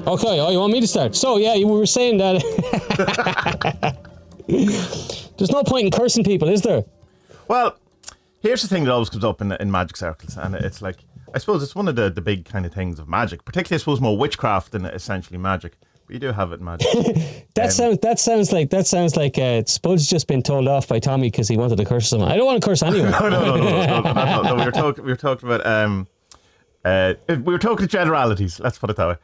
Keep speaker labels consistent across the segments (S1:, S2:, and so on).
S1: Okay, you want me to start? So, yeah, you were saying that there's no point in cursing people, is there?
S2: Well, here's the thing that always comes up in magic circles, and it's like, I suppose it's one of the big kind of things of magic, particularly, I suppose, more witchcraft than essentially magic. But you do have it in magic.
S1: That sounds like Spud's just been told off by Tommy because he wanted to curse someone. I don't want to curse anyone.
S2: No. We were talking about we were talking generalities. Let's put it that way.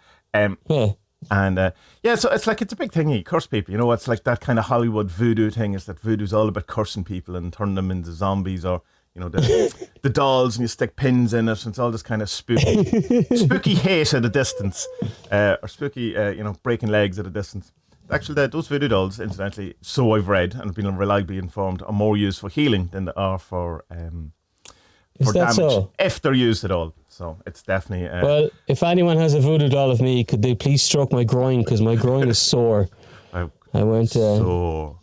S2: So it's a big thing. You curse people. You know, it's like that kind of Hollywood voodoo thing. Is that voodoo's all about cursing people and turning them into zombies, or you know, the dolls, and you stick pins in it, and it's all this kind of spooky hate at a distance, or spooky, breaking legs at a distance. Actually, those voodoo dolls, incidentally, so I've read and have been reliably informed, are more used for healing than they are for damage, so? If they're used at all. So it's definitely...
S1: well, if anyone has a voodoo doll of me, could they please stroke my groin, because my groin is sore. I went... sore.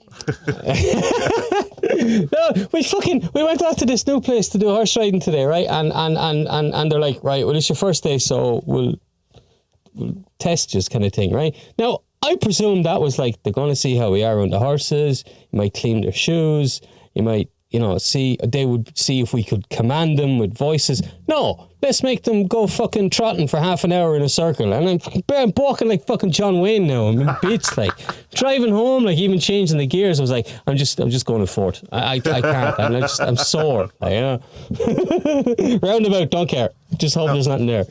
S1: No, we went out to this new place to do horse riding today, right? And they're like, right, well, it's your first day, so we'll test you, kind of thing, right? Now, I presume that was like, they're going to see how we are on the horses. You might clean their shoes. You might, they would see if we could command them with voices. No, let's make them go fucking trotting for half an hour in a circle. And I'm walking like fucking John Wayne now. I'm in bits, like driving home, like even changing the gears. I was like, I'm just going to fort. I can't. I'm sore. Roundabout, don't care. Just hope there's nothing there.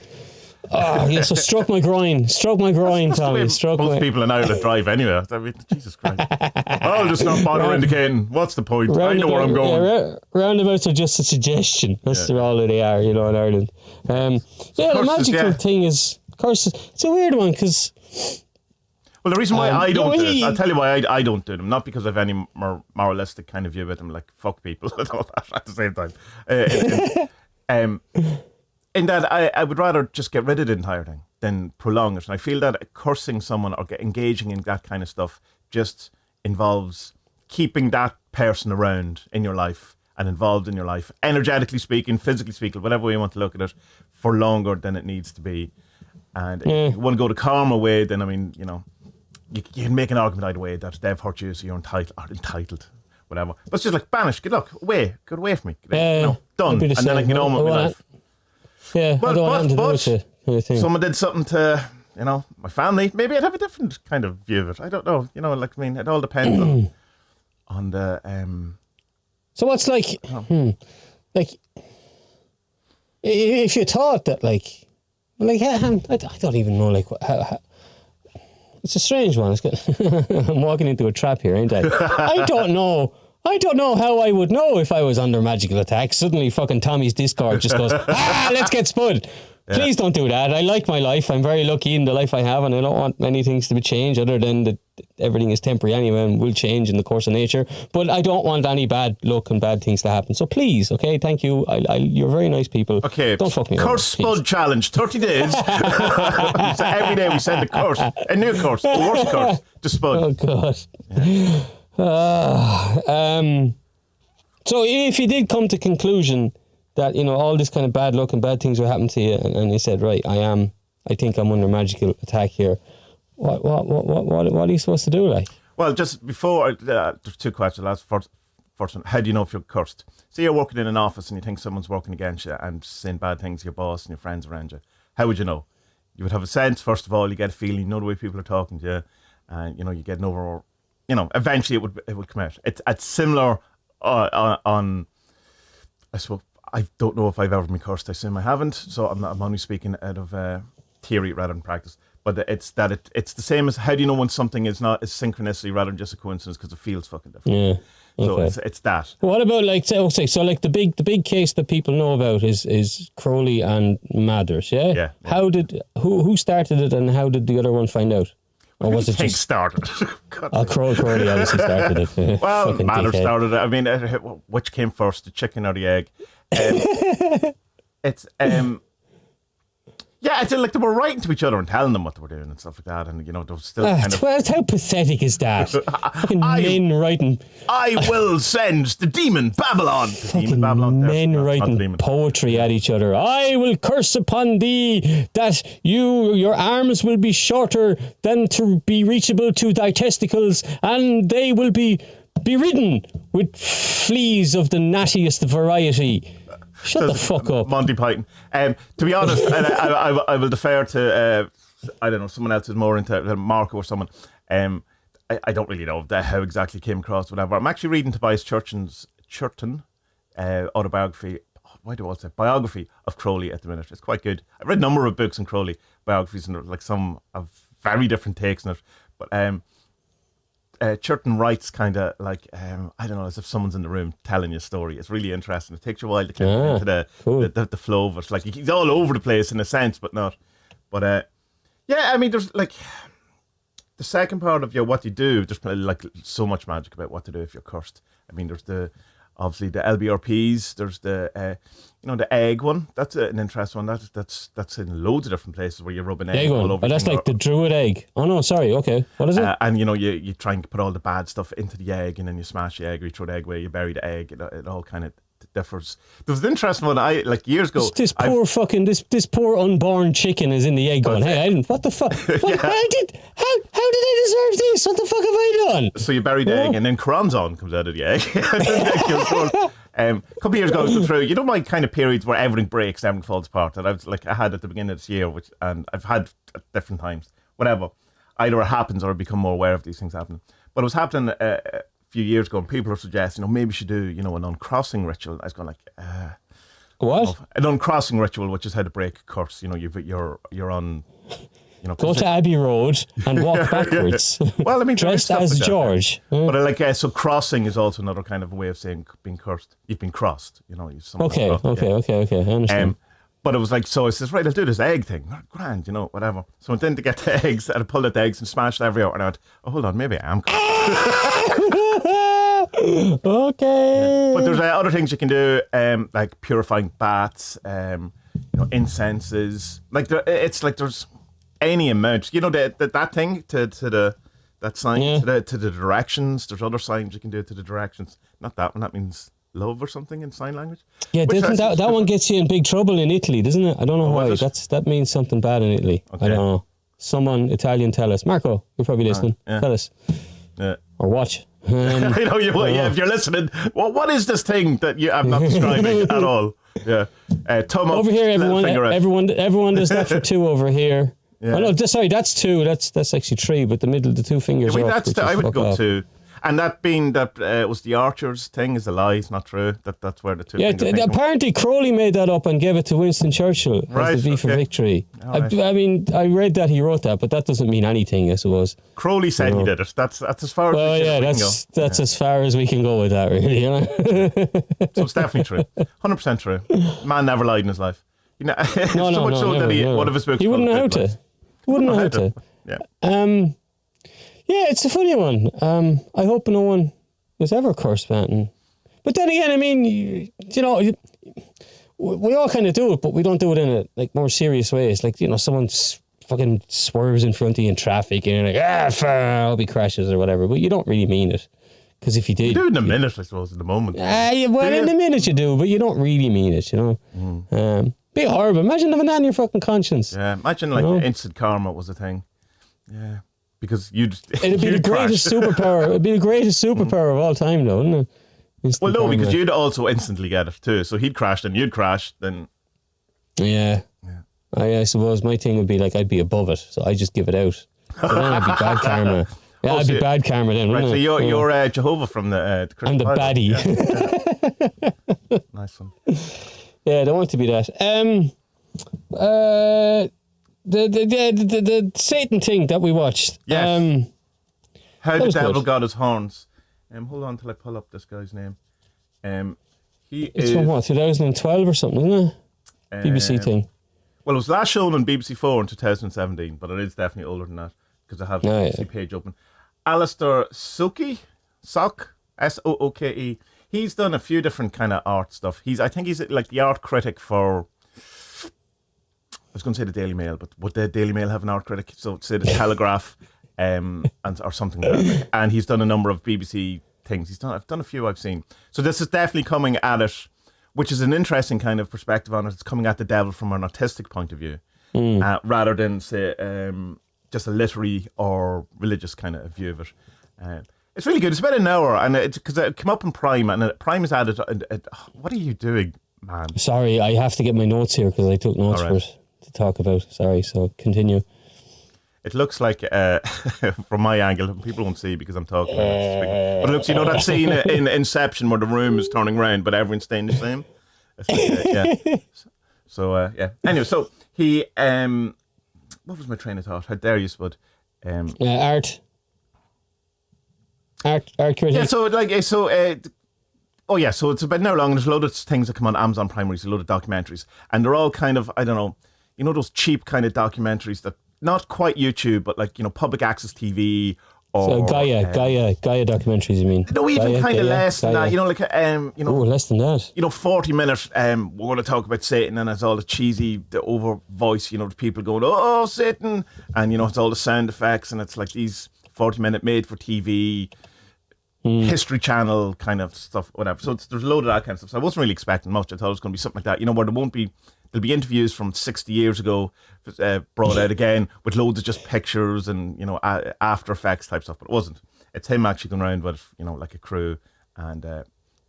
S1: Oh, yeah, so stroke my groin, Tommy.
S2: Most people in Ireland drive anyway. I mean, Jesus Christ. I'll just not bother indicating. What's the point? I know where I'm going.
S1: Yeah, roundabouts are just a suggestion. That's all they are, in Ireland. The magical thing is, curses. It's a weird one, because...
S2: Well, the reason why I don't do it, I'll tell you why I don't do them. Not because I have any more moralistic kind of view with them, like, fuck people and all that at the same time. In that I would rather just get rid of the entire thing than prolong it. And I feel that cursing someone or engaging in that kind of stuff just involves keeping that person around in your life and involved in your life, energetically speaking, physically speaking, whatever way you want to look at it, for longer than it needs to be. And if you want to go the karma way, then, I mean, you can make an argument either way that they've hurt you, so you're entitled. Whatever. But it's just like, banish, good luck, get away from me. Done. And then I can get on with my life.
S1: Yeah, I don't want to do it.
S2: Someone did something to, my family. Maybe I'd have a different kind of view of it. I don't know. It all depends on the.
S1: So what's like, if you thought that, I don't even know, how it's a strange one. I'm walking into a trap here, ain't I? I don't know how I would know if I was under magical attack. Suddenly fucking Tommy's Discord just goes, let's get Spud. Please don't do that. I like my life. I'm very lucky in the life I have, and I don't want many things to be changed other than that everything is temporary anyway and will change in the course of nature. But I don't want any bad luck and bad things to happen. So please, okay, thank you. You're very nice people.
S2: Okay,
S1: don't fuck me
S2: curse
S1: over,
S2: Spud challenge, 30 days. So every day we send a curse, a new curse, a worse curse to Spud.
S1: Oh God. Yeah. So if you did come to conclusion that all this kind of bad luck and bad things will happen to you, and you said, right, I think I'm under magical attack here, what are you supposed to do, like?
S2: Well, just before there's two questions. First one, how do you know if you're cursed? Say you're working in an office and you think someone's working against you and saying bad things to your boss and your friends around you. How would you know? You would have a sense. First of all, you get a feeling, you know the way people are talking to you, and you get an overall. Eventually it would come out. It's similar on. I suppose I don't know if I've ever been cursed. I assume I haven't. So I'm only speaking out of theory rather than practice. But it's the same as how do you know when something is synchronicity rather than just a coincidence, because it feels fucking different.
S1: Yeah. Okay.
S2: So it's that.
S1: What about the big case that people know about is Crowley and Mathers, yeah?
S2: Yeah.
S1: Who started it, and how did the other one find out? Or was it just
S2: started?
S1: Crowley obviously started it.
S2: Well, Mathers started it. I mean, which came first, the chicken or the egg? It's Yeah, it's like they were writing to each other and telling them what they were doing and stuff like that, and they were still kind of.
S1: Well, how pathetic is that? Fucking men writing.
S2: I will send the demon Babylon.
S1: Fucking men writing poetry at each other. I will curse upon thee that your arms will be shorter than to be reachable to thy testicles, and they will be ridden with fleas of the nattiest variety. Shut the fuck up.
S2: Monty Python. To be honest, I will defer to, I don't know, someone else is more into Marco or someone. I don't really know how exactly it came across, whatever. I'm actually reading Tobias Churton autobiography. Why do I say biography of Crowley at the minute? It's quite good. I've read a number of books on Crowley, biographies, and like some have very different takes on it. But Churton writes kind of like, I don't know, as if someone's in the room telling you a story. It's really interesting. It takes you a while to get into the flow of it. Like he's all over the place in a sense, but not. But yeah, I mean, there's like the second part of what you do. There's like so much magic about what to do if you're cursed. I mean, there's obviously the LBRPs. There's the the egg one. That's an interesting one. That's in loads of different places where you rub an egg all over.
S1: That's like the druid egg. Oh no, sorry. Okay, what is it?
S2: And you try and put all the bad stuff into the egg, and then you smash the egg, or you throw the egg away, you bury the egg. It all kind of differs. There was an interesting one years ago.
S1: This poor unborn chicken is in the egg going, hey, I didn't. What the fuck? How did I deserve this? What the fuck have I done?
S2: So you bury the egg, and then Kronzon comes out of the egg. A couple of years ago, I went through, my kind of periods where everything breaks, everything falls apart. And I had at the beginning of this year, and I've had at different times, whatever. Either it happens or I become more aware of these things happening. But it was happening a few years ago, and people are suggesting, maybe you should do, an uncrossing ritual. I was going like,
S1: what?
S2: An uncrossing ritual, which is how to break a curse. You're on.
S1: Go to Abbey Road and walk backwards.
S2: Well, I mean,
S1: dressed as like George.
S2: But so crossing is also another kind of way of saying being cursed. You've been crossed.
S1: Okay. I understand.
S2: But it was like, so I says, right, I'll do this egg thing. Grand, whatever. So then to get the eggs, I pulled out the eggs and smashed everywhere. And I went, oh, hold on, maybe I am cursed.
S1: Okay.
S2: But there's other things you can do, like purifying baths, incenses. It's like there's any amount, that thing to that sign to the directions. There's other signs you can do to the directions. Not that one. That means love or something in sign language.
S1: Yeah, doesn't that one gets you in big trouble in Italy, doesn't it? I don't know why. That means something bad in Italy. Okay. I don't know. Someone Italian tell us. Marco, you're probably listening. Tell us. Yeah. Or watch.
S2: I know you. If you're listening, what is this thing that I'm not describing at all? Yeah. Thumb
S1: over
S2: up,
S1: here, everyone does that for two over here. Yeah. Oh no, sorry, that's two. That's actually three, but the two fingers are up.
S2: I would go to. And that being that was the Archers thing is a lie. It's not true. That's where the two.
S1: Yeah, apparently Crowley made that up and gave it to Winston Churchill as the V for victory. Right. I mean, I read that he wrote that, but that doesn't mean anything, I suppose.
S2: Crowley said he did it. That's as far as we can go.
S1: That's as far as we can go with that, really.
S2: So it's definitely true. 100% true. Man never lied in his life.
S1: No,
S2: one of his books.
S1: He wouldn't know how to. Wouldn't know how to.
S2: Yeah.
S1: Yeah, it's a funny one. I hope no one was ever cursed, man. But then again, I mean, we all kind of do it, but we don't do it in a more serious ways. Like, someone fucking swerves in front of you in traffic, and you're like, I hope he crashes or whatever. But you don't really mean it, because if you did,
S2: you do it in a minute, I suppose, in the moment.
S1: In a minute you do, but you don't really mean it. Be horrible. Imagine having that in your fucking conscience.
S2: Yeah, imagine instant karma was a thing. Yeah. Because it'd
S1: be the greatest superpower. It'd be the greatest superpower of all time, though, wouldn't it?
S2: Well, no, because you'd also instantly get it too. So he'd crash, and you'd crash, then.
S1: Yeah. I suppose my thing would be like I'd be above it, so I just give it out. So then I'd be bad karma. Yeah, I'd be bad karma then.
S2: Right. So you're Jehovah from the.
S1: I'm the baddie.
S2: Yeah. Nice one.
S1: Yeah, I don't want to be that. The Satan thing that we watched.
S2: Yes. How the devil got his horns. Hold on till I pull up this guy's name. It's
S1: from what, 2012 or something, isn't it? BBC thing.
S2: Well, it was last shown on BBC4 in 2017, but it is definitely older than that because I have the BBC page open. Alistair Sooke, Sooke. He's done a few different kind of art stuff. I think he's like the art critic for was going to say the Daily Mail, but would the Daily Mail have an art critic? So say the Telegraph, and or something like that. And he's done a number of BBC things. I've done a few I've seen. So this is definitely coming at it, which is an interesting kind of perspective on it. It's coming at the devil from an artistic point of view, rather than say just a literary or religious kind of view of it. It's really good. It's about an hour, and because it came up in Prime, and Prime is added. What are you doing, man?
S1: Sorry, I have to get my notes here because I took notes for it to talk about. Sorry, so continue.
S2: It looks like, from my angle, people won't see because I'm talking about it. But it looks, that scene in Inception where the room is turning round, but everyone's staying the same. It's like, yeah. So, yeah. Anyway, so he, what was my train of thought? How dare you, Spud?
S1: Art critic.
S2: Yeah, so it's about an hour long, and there's a load of things that come on Amazon Prime, a load of documentaries, and they're all kind of, I don't know, those cheap kind of documentaries that, not quite YouTube, but like, public access TV, or...
S1: So Gaia documentaries, you mean?
S2: No, even kind of less than that,
S1: less than that.
S2: 40 minutes, we're going to talk about Satan, and it's all the cheesy, the over voice, the people going, oh, Satan, and, it's all the sound effects, and it's like these 40-minute made for TV, History Channel kind of stuff, whatever. So there's a load of that kind of stuff. So I wasn't really expecting much. I thought it was going to be something like that, where there'll be interviews from 60 years ago brought out again with loads of just pictures and, After Effects type stuff. But it wasn't. It's him actually going around with, like a crew and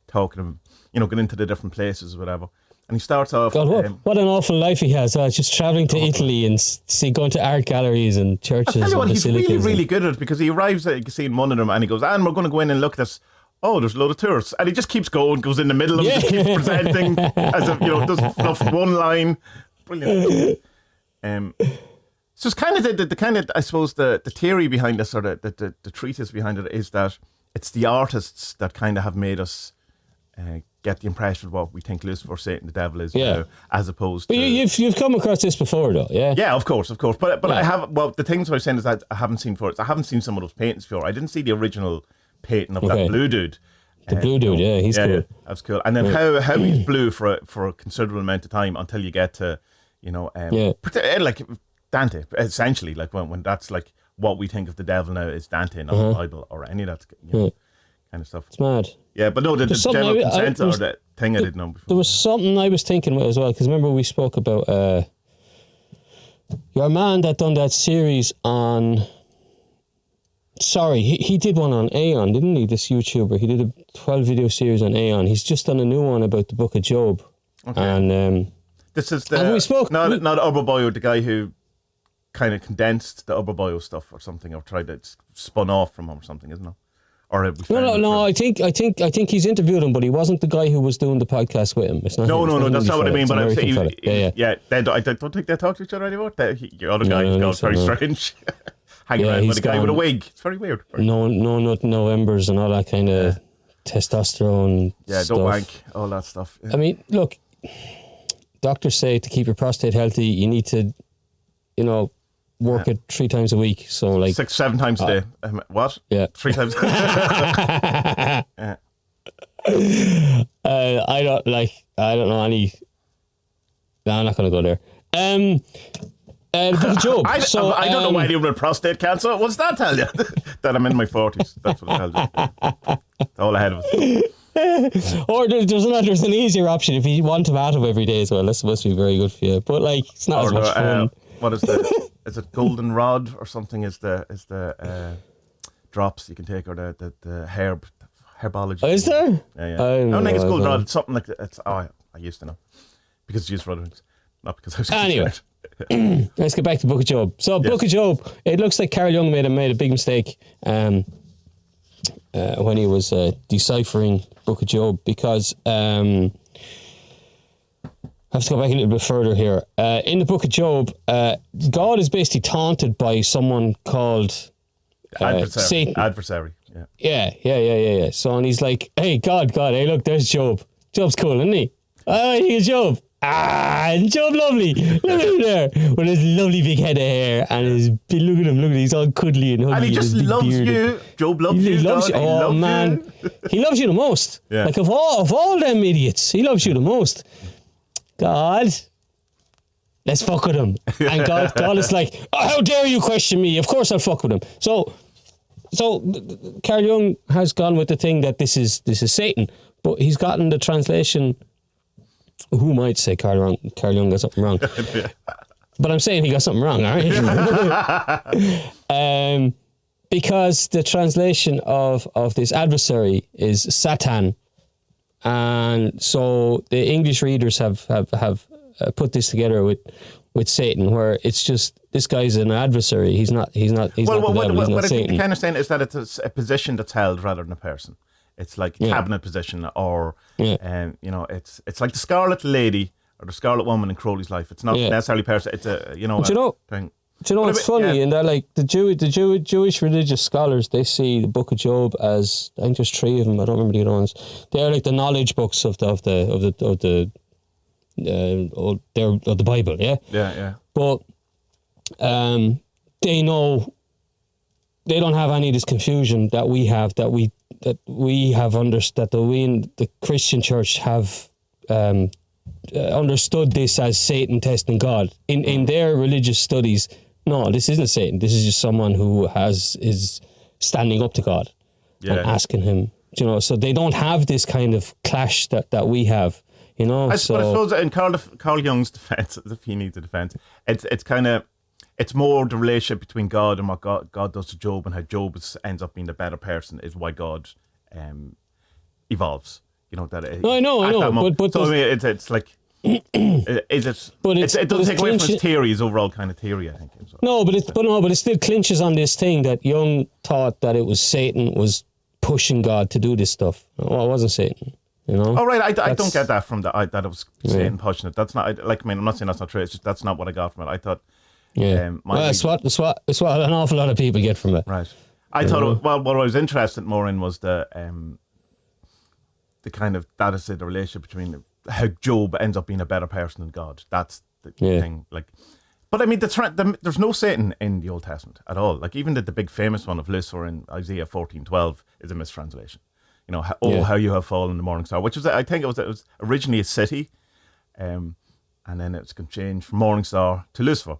S2: talking to him, going into the different places or whatever. And he starts off...
S1: God, what an awful life he has. Just travelling to Italy and going to art galleries and churches and
S2: he's
S1: basilicas.
S2: Really, really good at it because he arrives at seeing one of them and he goes, and we're going to go in and look at this. Oh, there's a load of tourists. And he just keeps going, goes in the middle of it, just keeps presenting as if, doesn't fluff one line. Brilliant. So it's kind of the kind of, I suppose, the theory behind this, or the treatise behind it, is that it's the artists that kind of have made us get the impression of what we think Lucifer, Satan, the devil is, as opposed to...
S1: But you've come across this before, though, yeah?
S2: Yeah, of course. But I have, the things I was saying is that I haven't seen I haven't seen some of those paintings before. I didn't see the original painting of that blue dude.
S1: The blue dude, he's cool.
S2: Yeah, that's cool. And then how he's blue for a considerable amount of time until you get to, like Dante, essentially, like when that's like what we think of the devil now is Dante, not the Bible or any of that kind of stuff.
S1: It's mad.
S2: Yeah, but no, the general consensus or the thing I didn't know before.
S1: There was something I was thinking about as well, because remember we spoke about your man that done that series on... Sorry, he did one on Aeon, didn't he? This YouTuber. He did a 12-video series on Aeon. He's just done a new one about the Book of Job. Okay. And
S2: this is the...
S1: we spoke... Not
S2: Urboboyo, the guy who kind of condensed the Urboboyo stuff or something, or tried to spun off from him or something, isn't it? Or
S1: no. I think he's interviewed him, but he wasn't the guy who was doing the podcast with him. It's not.
S2: No. That's not what I mean. But I'm saying, I don't think they talk to each other anymore. Your other guy is very strange. Hanging around with a guy with a wig. It's very weird.
S1: No, Novembers and all that kind of testosterone.
S2: Yeah,
S1: stuff.
S2: don't wank, all that stuff. Yeah.
S1: I mean, look, doctors say to keep your prostate healthy, you need to, work it 3 times a week. So like
S2: 6-7 times a day. What?
S1: Yeah,
S2: 3 times.
S1: Yeah. I don't know any. No, I'm not going to go there. The Book of Job.
S2: I don't know why you're with prostate cancer. What's that tell you? That I'm in my 40s. That's what it tells you. It's all ahead of us.
S1: Or there's an easier option if you want to have it every day as well. That's supposed to be very good for you. But like, it's not as much fun.
S2: What is is it golden rod or something? Is the drops you can take, or the herbology?
S1: Oh, is there?
S2: Yeah. I don't think it's golden rod. It's something like that. I used to know because it's used for other things, not because I was
S1: anyway. Let's get back to Book of Job. So Book of Job, it looks like Carl Jung made a big mistake when he was deciphering Book of Job, because I have to go back a little bit further here. In the Book of Job, God is basically taunted by someone called Satan.
S2: Adversary.
S1: Yeah. So, and he's like, hey, God, hey, look, there's Job. Job's cool, isn't he? Oh, here's Job. Job lovely. Look at him there with his lovely big head of hair and look at him, he's all cuddly and huggy.
S2: And he just loves you. Job loves you.
S1: He loves you. Oh, man. He loves you the most. Yeah. Like, of all them idiots, he loves you the most. God, let's fuck with him. And God is like, oh, how dare you question me? Of course I'll fuck with him. So Carl Jung has gone with the thing that this is Satan, but he's gotten the translation. Who might say Carl Jung got something wrong? But I'm saying he got something wrong, all right? Because the translation of this adversary is Satan, and so the English readers have put this together with Satan, where it's just this guy's an adversary. He's not the devil. He's not
S2: what I
S1: Satan.
S2: think kind of saying is that it's a position that's held rather than a person. It's like a cabinet position, or it's like the Scarlet Lady or the Scarlet Woman in Crowley's life. It's not necessarily person. It's a thing.
S1: Do you know what's funny? In that, like the Jewish religious scholars, they see the Book of Job as, I think there's 3 of them. I don't remember the other ones. They're like the knowledge books of the Bible. Yeah.
S2: Yeah.
S1: But they know they don't have any of this confusion that we have. That we have understood. That we in the Christian Church have understood this as Satan testing God in their religious studies. No, this isn't Satan. This is just someone who is standing up to God and asking him. So they don't have this kind of clash that we have.
S2: I suppose in Carl Jung's defense, if he needs a defense, it's more the relationship between God and what God does to Job, and how Job ends up being the better person is why God evolves.
S1: I know. But
S2: so I mean, it's like. Is it? But it doesn't take away from his theory, his overall kind of theory, I think. So.
S1: No, but it still clinches on this thing that Jung thought that it was Satan was pushing God to do this stuff. Well, it wasn't Satan.
S2: Oh right, I don't get that from that it was Satan pushing it. That's not I'm not saying that's not true. It's just that's not what I got from it. I thought. It's what an awful lot of people get from it. Right. I thought. What I was interested more in was the kind of that is the relationship between how Job ends up being a better person than God. That's the thing. Like, but I mean, there's no Satan in the Old Testament at all. Like even the big famous one of Lucifer in Isaiah 14:12 is a mistranslation. How you have fallen, the morning star, which was, I think it was originally a city, and then it's going to change from morning star to Lucifer.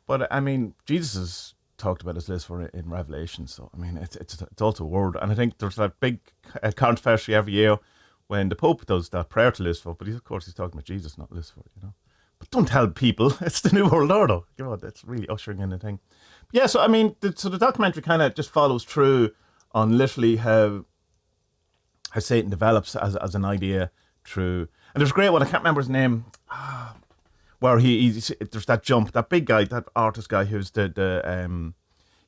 S2: But I mean, Jesus is talked about as Lucifer in Revelation, so I mean, it's also a word, and I think there's that big controversy every year when the Pope does that prayer to Lucifer, but of course he's talking about Jesus, not Lucifer, But don't tell people it's the New World Order. That's really ushering in the thing. But yeah, so I mean, the documentary kind of just follows through on literally how Satan develops as an idea through, and there's a great one, I can't remember his name, where there's that jump, that big guy, that artist guy who's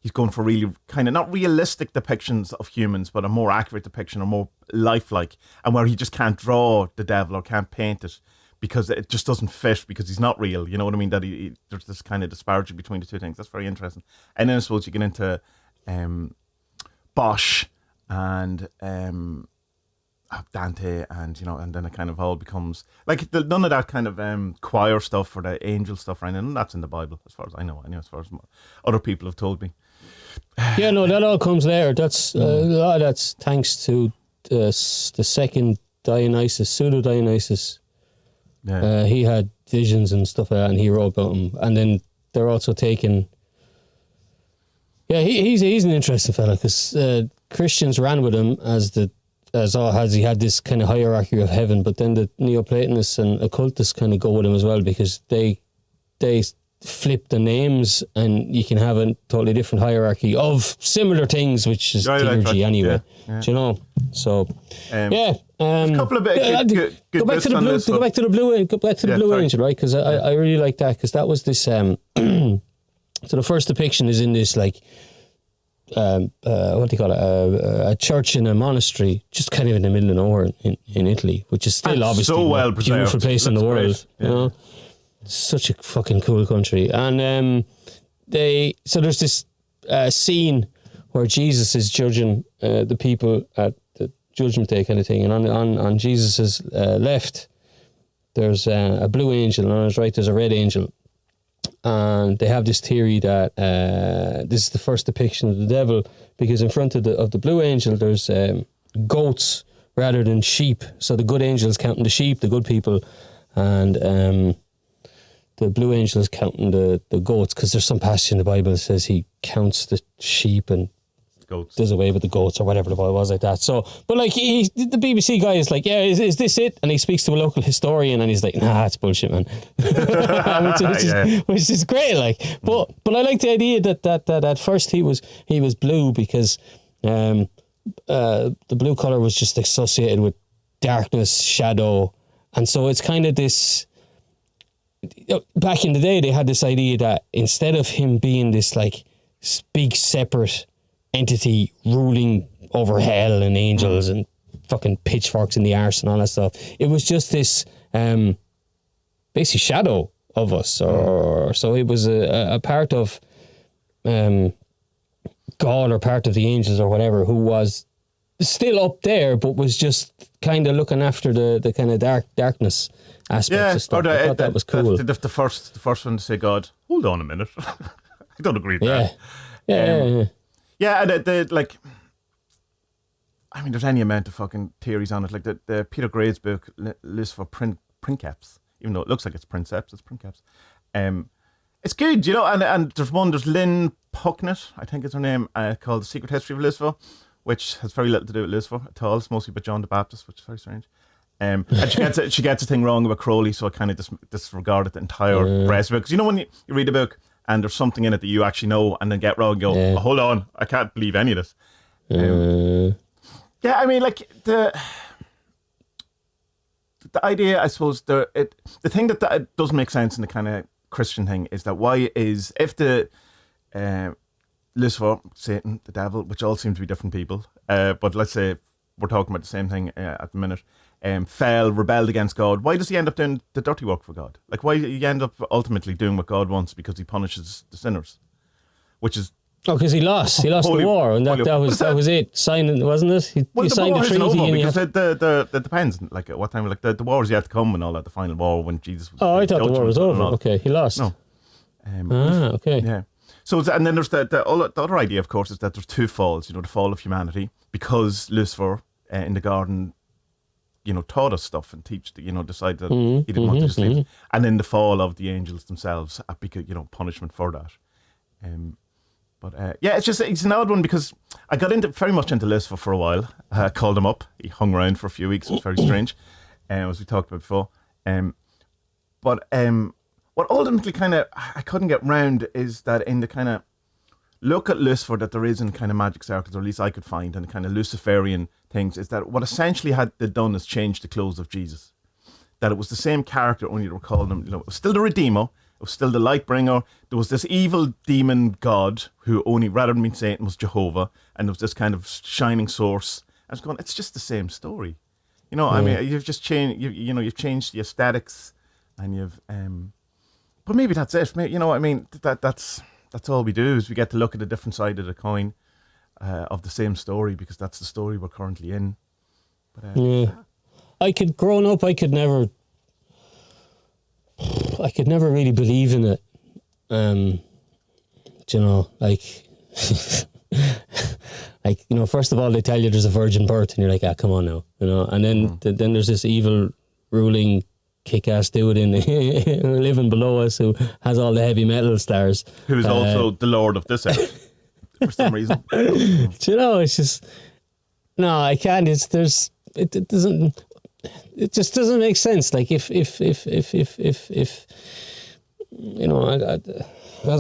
S2: he's going for really kind of not realistic depictions of humans, but a more accurate depiction or more lifelike, and where he just can't draw the devil or can't paint it because it just doesn't fit because he's not real. You know what I mean? That there's this kind of disparity between the two things. That's very interesting. And then I suppose you get into Bosch and Dante, and and then it kind of all becomes like none of that kind of choir stuff or the angel stuff, right? And that's in the Bible, as far as I know. As far as other people have told me.
S1: Yeah, no, that all comes later. That's a lot of that's thanks to the second Dionysus, pseudo Dionysus. Yeah. He had visions and stuff like that, and he wrote about them. And then they're also taking. Yeah, he's an interesting fella because Christians ran with him as he had this kind of hierarchy of heaven, but then the Neoplatonists and occultists kind of go with him as well because they flip the names and you can have a totally different hierarchy of similar things, which is theurgy anyway. Yeah. Do you know? So a couple of good go back to the Blue Angel, right? Because I really like that because that was this. So the first depiction is in this like. What do you call it? A church in a monastery, just kind of in the middle of nowhere in Italy, which is still obviously a beautiful place in the world. Yeah. Such a fucking cool country. And there's this scene where Jesus is judging the people at the judgment day kind of thing, and on Jesus's left there's a blue angel, and on his right there's a red angel. And they have this theory that this is the first depiction of the devil because in front of the blue angel there's goats rather than sheep. So the good angel is counting the sheep, the good people, and the blue angel is counting the goats, because there's some passage in the Bible that says he counts the sheep and
S2: Goats.
S1: does away with the goats or whatever the Bible was like that. So, but like the BBC guy is like, yeah, is this it? And he speaks to a local historian and he's like, nah, it's bullshit, man. which is great. Like, but I like the idea that at first he was blue because the blue color was just associated with darkness, shadow, and so it's kind of this. Back in the day, they had this idea that instead of him being this like big separate entity ruling over hell and angels and fucking pitchforks in the arse and all that stuff, it was just this basically shadow of us, or so it was a part of God or part of the angels or whatever, who was still up there but was just kind of looking after the kind of darkness aspects of stuff. I thought that was cool.
S2: The first one to say God, hold on a minute. I don't agree with that. Yeah, and like, I mean, there's any amount of fucking theories on it. Like the Peter Gray's book lists for princeps, even though it looks like it's princeps, it's princeps. It's good, you know. And there's Lynn Pucknett, I think is her name, called The Secret History of Lucifer, which has very little to do with Lucifer at all. It's mostly about John the Baptist, which is very strange. And she gets a thing wrong about Crowley, so I kind of disregarded the entire rest of it. Because you know when you read a book and there's something in it that you actually know and then get wrong and go, oh, hold on, I can't believe any of this. Yeah, I mean, like, the idea, I suppose, the thing that doesn't make sense in the kind of Christian thing is that if the Lucifer, Satan, the devil, which all seem to be different people, but let's say we're talking about the same thing at the minute, rebelled against God, why does he end up doing the dirty work for God? Like, why he end up ultimately doing what God wants? Because he punishes the sinners, which is...
S1: Oh, because he lost the war, and that was it. Signing, wasn't it? He signed the treaty.
S2: Because it depends. Like at what time? Like the war was yet to come and all that. The final war when Jesus.
S1: Oh, I thought the war was over. Okay, he lost.
S2: No.
S1: Okay.
S2: Yeah. So and then there's the other idea, of course, is that there's two falls. You know, the fall of humanity because Lucifer in the garden, you know, taught us stuff and decided that he didn't want to just leave, and then the fall of the angels themselves, because punishment for that. But it's an odd one because I got very much into Lucifer for a while. I called him up. He hung around for a few weeks. It was very strange, as we talked about before. But what ultimately kind of I couldn't get round is that in the kind of look at Lucifer that there is in kind of magic circles, or at least I could find, and kind of Luciferian things, is that what essentially they done is change the clothes of Jesus. That it was the same character, only they were calling him, it was still the Redeemer. It was still the light bringer. There was this evil demon god who only, rather than being Satan, was Jehovah. And there was this kind of shining source. I was going, it's just the same story. I mean, you've just changed, you've changed the aesthetics and you've, but maybe that's it. Maybe, I mean, that's all we do is we get to look at a different side of the coin of the same story because that's the story we're currently in. But,
S1: growing up, I could never really believe in it. First of all, they tell you there's a virgin birth and you're like, come on now, and then then there's this evil ruling kick-ass dude living below us who has all the heavy metal stars.
S2: Who's also the Lord of this earth for some reason.
S1: It's just, no, I can't. It just doesn't make sense. Like if as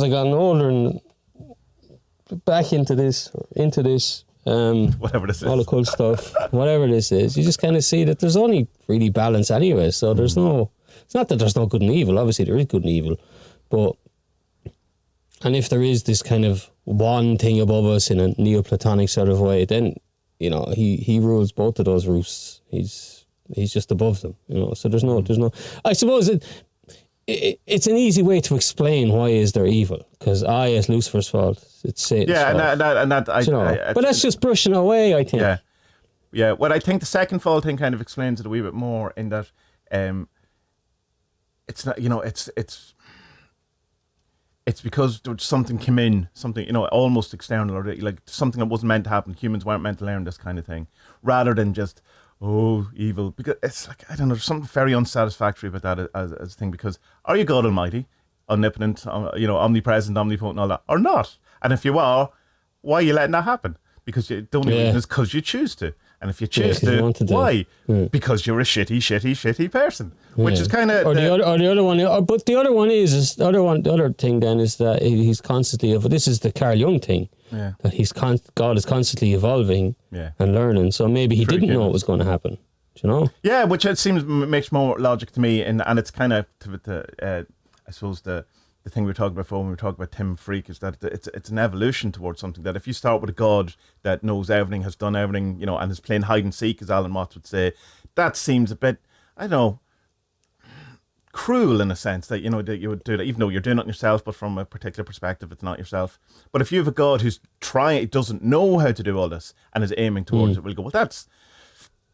S1: I gotten older and back into this,
S2: whatever this is,
S1: all the cool stuff, whatever this is, you just kind of see that there's only really balance anyway. So there's it's not that there's no good and evil. Obviously there is good and evil, and if there is this kind of one thing above us in a Neoplatonic sort of way, then he rules both of those roofs. He's just above them, So there's no. I suppose it's an easy way to explain why is there evil, because it's Lucifer's fault. It's Satan's fault. But that's just brushing away, I think.
S2: Yeah. Well, I think the second fault thing kind of explains it a wee bit more in that it's not. It's because something came in, something almost external, or like something that wasn't meant to happen. Humans weren't meant to learn this kind of thing, rather than just, oh, evil. Because it's like, I don't know, there's something very unsatisfactory about that as a thing. Because are you God Almighty, omnipotent, omnipresent, omnipotent, and all that, or not? And if you are, why are you letting that happen? Because the only reason is because you choose to. And if you choose to, why? Because you're a shitty person. Which is kind of...
S1: the other one... But the other one is... The other thing then is that he's constantly... This is the Carl Jung thing.
S2: Yeah.
S1: That God is constantly evolving and learning. So maybe he didn't know it was going to happen. Do you know? Yeah,
S2: which it seems makes more logic to me. And it's kind of... I suppose the thing we were talking about before when we were talking about Tim Freak is that it's an evolution towards something that if you start with a God that knows everything, has done everything, and is playing hide and seek, as Alan Watts would say, that seems a bit, I don't know, cruel in a sense that, that you would do that, even though you're doing it yourself, but from a particular perspective, it's not yourself. But if you have a God who's doesn't know how to do all this and is aiming towards it, we'll go, well,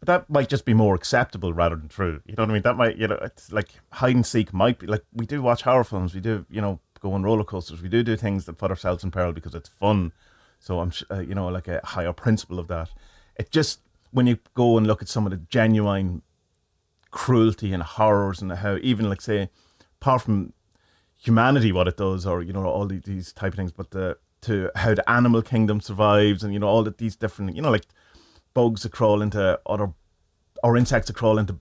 S2: that might just be more acceptable rather than true. You know what I mean? That might, it's like hide and seek might be like, we do watch horror films, we do, go on roller coasters, we do things that put ourselves in peril because it's fun. So I'm, like a higher principle of that. It just, when you go and look at some of the genuine cruelty and horrors and how even like say, apart from humanity, what it does, or, all these type of things, but to how the animal kingdom survives and, all these different, like, bugs that crawl into or insects that crawl into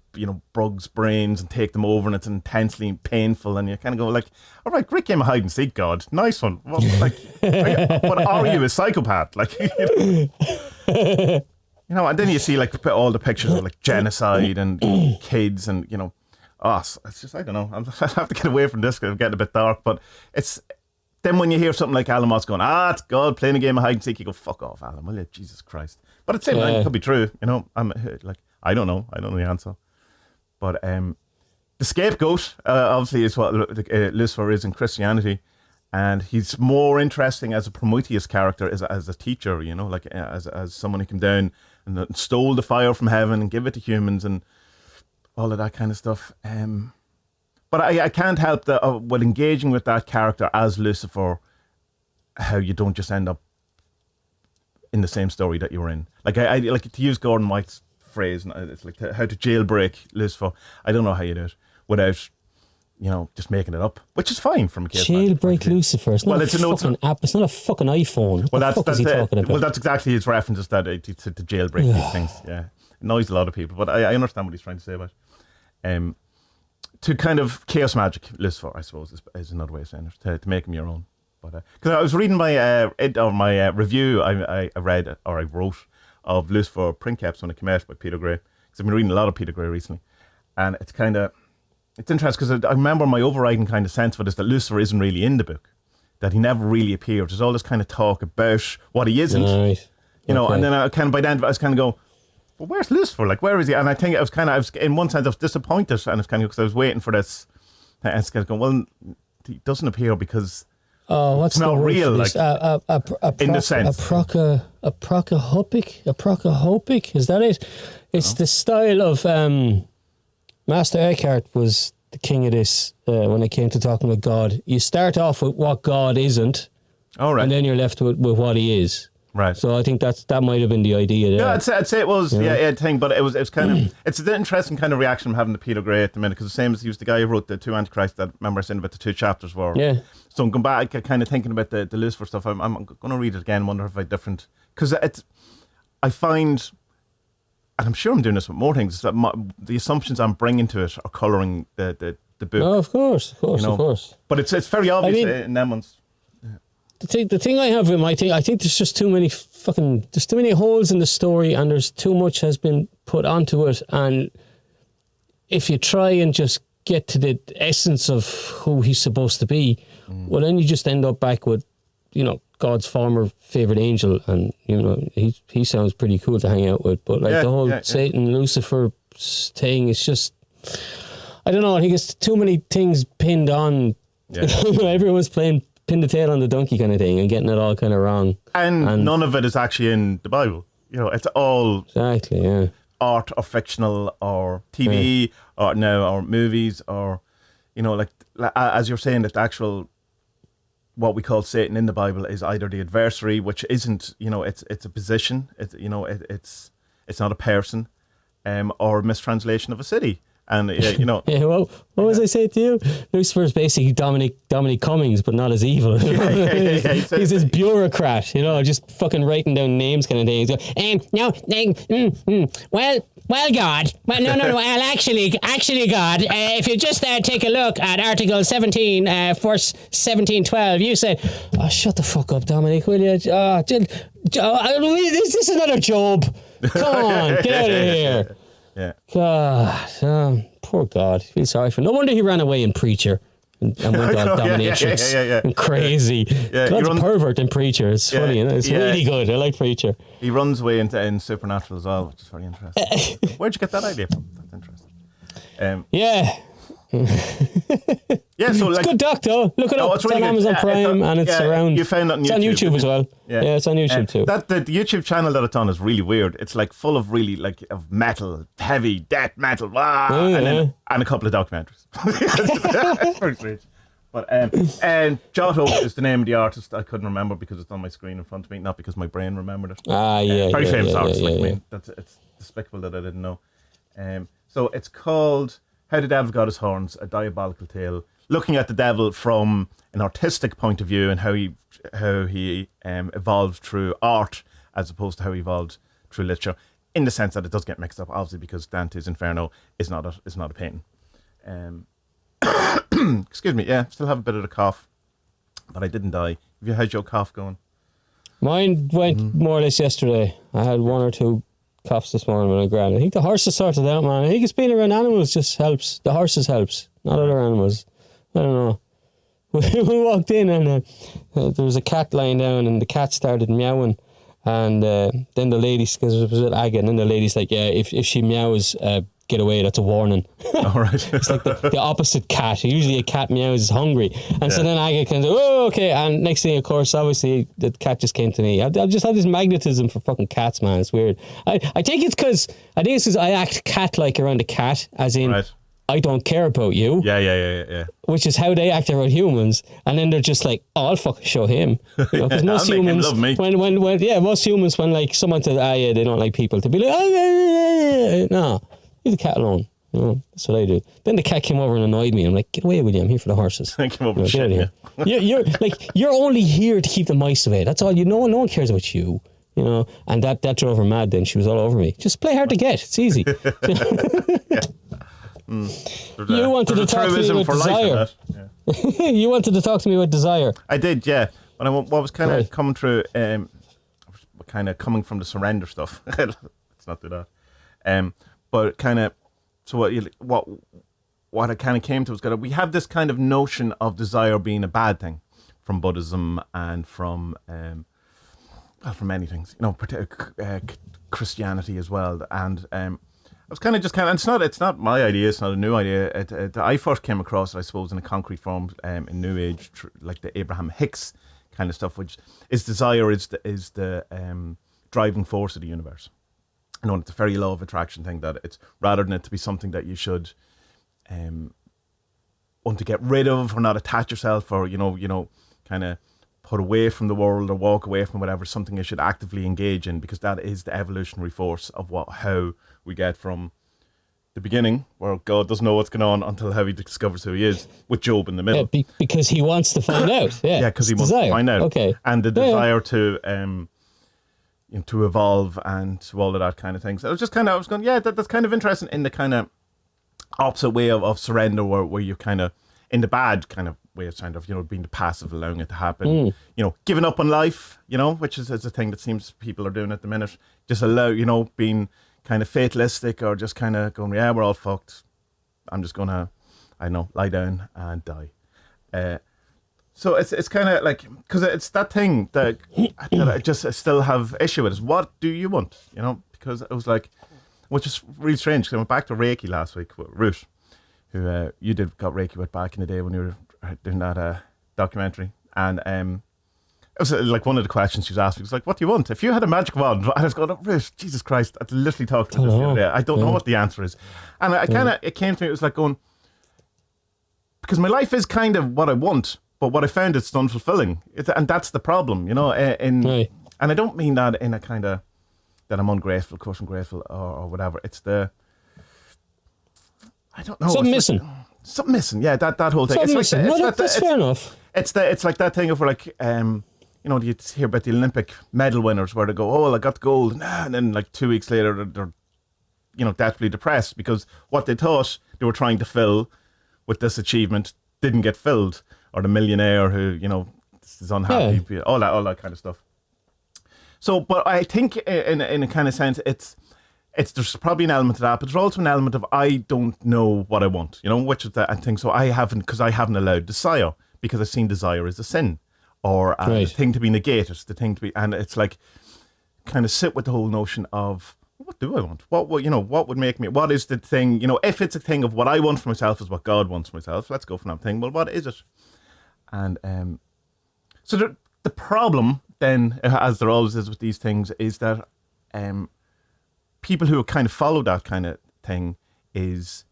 S2: bugs' brains and take them over, and it's intensely painful, and you kind of go like, all right, great game of hide and seek, God, nice one. Well, like, but are you a psychopath? Like, and then you see like all the pictures of like genocide and kids and it's just, I don't know. I have to get away from this because I'm getting a bit dark, but it's. Then when you hear something like Alan Watts going, it's God playing a game of hide and seek, you go, fuck off, Alan, will you? Jesus Christ. But at the same time, it could be true. I'm like, I don't know the answer. But the scapegoat, obviously, is what Lucifer is in Christianity. And he's more interesting as a Prometheus character, as a teacher, like as someone who came down and stole the fire from heaven and give it to humans and all of that kind of stuff. But I can't help that when engaging with that character as Lucifer, how you don't just end up in the same story that you were in. Like I like to use Gordon White's phrase, it's like how to jailbreak Lucifer. I don't know how you do it without, just making it up, which is fine from a case.
S1: Jailbreak Lucifer. It's not a fucking app. It's not a fucking iPhone. What the fuck is he talking about?
S2: Well, that's exactly his reference to jailbreak these things. Yeah, it annoys a lot of people, but I understand what he's trying to say about it. To kind of chaos magic Lucifer, I suppose, is another way of saying it, to make him your own. But because I was reading my review I read or I wrote of Lucifer Princeps when it came out by Peter Gray, because I've been reading a lot of Peter Gray recently, and it's interesting because I remember my overriding kind of sense of it is that Lucifer isn't really in the book, that he never really appeared. There's all this kind of talk about what he isn't,
S1: right.
S2: And then I kind of by then I was kind of go, well, where's Lucifer? Like, where is he? And I think I was in one sense I was disappointed, and it's kind of because I was waiting for this. And it's kind of going, well, he doesn't appear because
S1: what's
S2: it's not real, like
S1: in
S2: the sense.
S1: A procahopic, is that it? It's the style of Master Eckhart was the king of this when it came to talking about God. You start off with what God isn't, and then you're left with what he is.
S2: Right.
S1: So I think that might have been the idea there.
S2: Yeah, I'd say it was thing, but it was kind of it's an interesting kind of reaction I'm having to Peter Gray at the minute, because the same as he was the guy who wrote the two Antichrist that remember I saying about the two chapters were.
S1: Yeah.
S2: So I'm going back, kind of thinking about the Lucifer stuff. I'm going to read it again, wonder if I different, because I find, and I'm sure I'm doing this with more things, is that the assumptions I'm bringing to it are colouring the book.
S1: Oh, of course.
S2: But it's very obvious in them ones.
S1: The thing I have with my thing, I think there's just too many holes in the story, and there's too much has been put onto it, and if you try and just get to the essence of who he's supposed to be, well, then you just end up back with, God's former favourite angel, and, he sounds pretty cool to hang out with, but the whole Satan, Lucifer thing, it's just, I don't know, I think it's too many things pinned on, everyone's pin the tail on the donkey kind of thing and getting it all kind of wrong.
S2: And none of it is actually in the Bible. It's all art or fictional or TV or movies or, like as you're saying, that the actual, what we call Satan in the Bible is either the adversary, which isn't, it's a position. It's not a person. or mistranslation of a city. And you know,
S1: yeah. Well, what was I saying to you? Lucifer's basically Dominic Cummings, but not as evil. He's this bureaucrat, you know, just fucking writing down names kind of thing. Well, God. Well, no. Well, actually, God, if you just take a look at Article 17, verse 1712, you said, "Oh, shut the fuck up, Dominic, will you? Is this another Job? Come on, get out of here."
S2: Yeah.
S1: God, poor God. I feel sorry for him. No wonder he ran away in Preacher and went on dominatrix and crazy.
S2: Yeah,
S1: God's a pervert in Preacher. It's funny, you know? It's really good. I like Preacher.
S2: He runs away in Supernatural as well, which is very interesting. Where'd you get that idea from? That's interesting.
S1: Yeah.
S2: Yeah, so
S1: it's
S2: like,
S1: good doc though. Look it up. It's really on Amazon Prime and it's around.
S2: You found that on YouTube.
S1: It's on YouTube as well. Yeah, it's on YouTube too.
S2: The YouTube channel that it's on is really weird. It's like full of really like of metal, heavy death metal, and a couple of documentaries. It's very strange. But Giotto is the name of the artist. I couldn't remember because it's on my screen in front of me, not because my brain remembered it. Very famous artist. I mean, it's despicable that I didn't know. So it's called How the Devil Got His Horns, a Diabolical Tale, looking at the devil from an artistic point of view and how he evolved through art as opposed to how he evolved through literature, in the sense that it does get mixed up, obviously, because Dante's Inferno is not a painting. Excuse me, still have a bit of a cough, but I didn't die. How's your cough going?
S1: Mine went more or less yesterday. I had one or two coughs this morning when I grabbed. I think the horses sorted out, man. I think it's being around animals just helps. The horses helps, not other animals. I don't know. We walked in and there was a cat lying down and the cat started meowing, and then the lady, because it was with Aga, and then the lady's like, yeah, if she meows, get away, that's a warning.
S2: All right.
S1: It's like the opposite cat. Usually a cat meows is hungry. And so then Aga kind of, oh, okay. And next thing, of course, obviously, the cat just came to me. I've just had this magnetism for fucking cats, man. It's weird. I think it's because I act cat-like around a cat, as in, I don't care about you.
S2: Yeah.
S1: Which is how they act around humans. And then they're just like, oh, I'll fucking show him. You know, because most humans,
S2: love me.
S1: Most humans, when like someone says, they don't like people, to be like, no. Leave the cat alone. You know, that's what I do. Then the cat came over and annoyed me. I'm like, get away with you. I'm here for the horses.
S2: I came over and
S1: get out of here. You're only here to keep the mice away. That's all. No one cares about you. You know, and that drove her mad. Then she was all over me. Just play hard to get. It's easy. You wanted to talk to me about desire. You wanted to talk to me about desire.
S2: I did, yeah. But what was kind of coming through, kind of coming from the surrender stuff. Let's not do that. But kind of, so what I kind of came to was we have this kind of notion of desire being a bad thing from Buddhism and from many things, you know, Christianity as well. And I was kind of it's not my idea, it's not a new idea. I first came across it, I suppose, in a concrete form in New Age, like the Abraham Hicks kind of stuff, which is desire is the driving force of the universe. You know, it's a very law of attraction thing, that it's rather than it to be something that you should want to get rid of or not attach yourself or, you know, kind of put away from the world or walk away from whatever, something you should actively engage in, because that is the evolutionary force of how we get from the beginning, where God doesn't know what's going on until how he discovers who he is, with Job in the middle.
S1: Yeah, because he wants to find out. Yeah,
S2: because he wants to find out.
S1: Okay.
S2: And the desire to evolve and to all of that kind of thing. So I was going, that's kind of interesting in the kind of opposite way of surrender, where you're kind of in the bad kind of way of kind of, you know, being the passive, allowing it to happen, you know, giving up on life, you know, which is a thing that seems people are doing at the minute. Just allow, you know, being kind of fatalistic or just kind of going, we're all fucked. I'm just going to, lie down and die. So it's kind of like, because it's that thing that I still have issue with, is what do you want? You know, because it was like, which is really strange, because I went back to Reiki last week with Ruth, who got Reiki with back in the day when you were doing that documentary. And it was like one of the questions she was asking was like, what do you want? If you had a magic wand, and I was going, Ruth, Jesus Christ, I literally talked to this the other day. I don't know what the answer is. And it came to me, it was like going, because my life is kind of what I want, but what I found, it's unfulfilling. And that's the problem, you know. And I don't mean that in a kind of that I'm ungrateful, of course I'm grateful, or whatever. It's the, I don't know.
S1: Something missing.
S2: Something missing, yeah, that whole thing.
S1: Something
S2: It's
S1: missing.
S2: like,
S1: No, that's fair enough.
S2: It's like that thing of like, you know, you hear about the Olympic medal winners where they go, oh, well, I got the gold, and then like 2 weeks later they're you know, deathly depressed because what they thought they were trying to fill with this achievement didn't get filled, or the millionaire who, you know, is unhappy, all that kind of stuff. So, but I think in a kind of sense, it's there's probably an element of that, but there's also an element of I don't know what I want, you know, which is the thing. So I haven't allowed desire, because I've seen desire as a sin, or the thing to be negated, the thing to be, and it's like kind of sit with the whole notion of what do I want? What you know, what would make me? What is the thing? You know, if it's a thing of what I want for myself is what God wants for myself, let's go for that thing. Well, what is it? And so the problem then, as there always is with these things, is that people who kind of follow that kind of thing is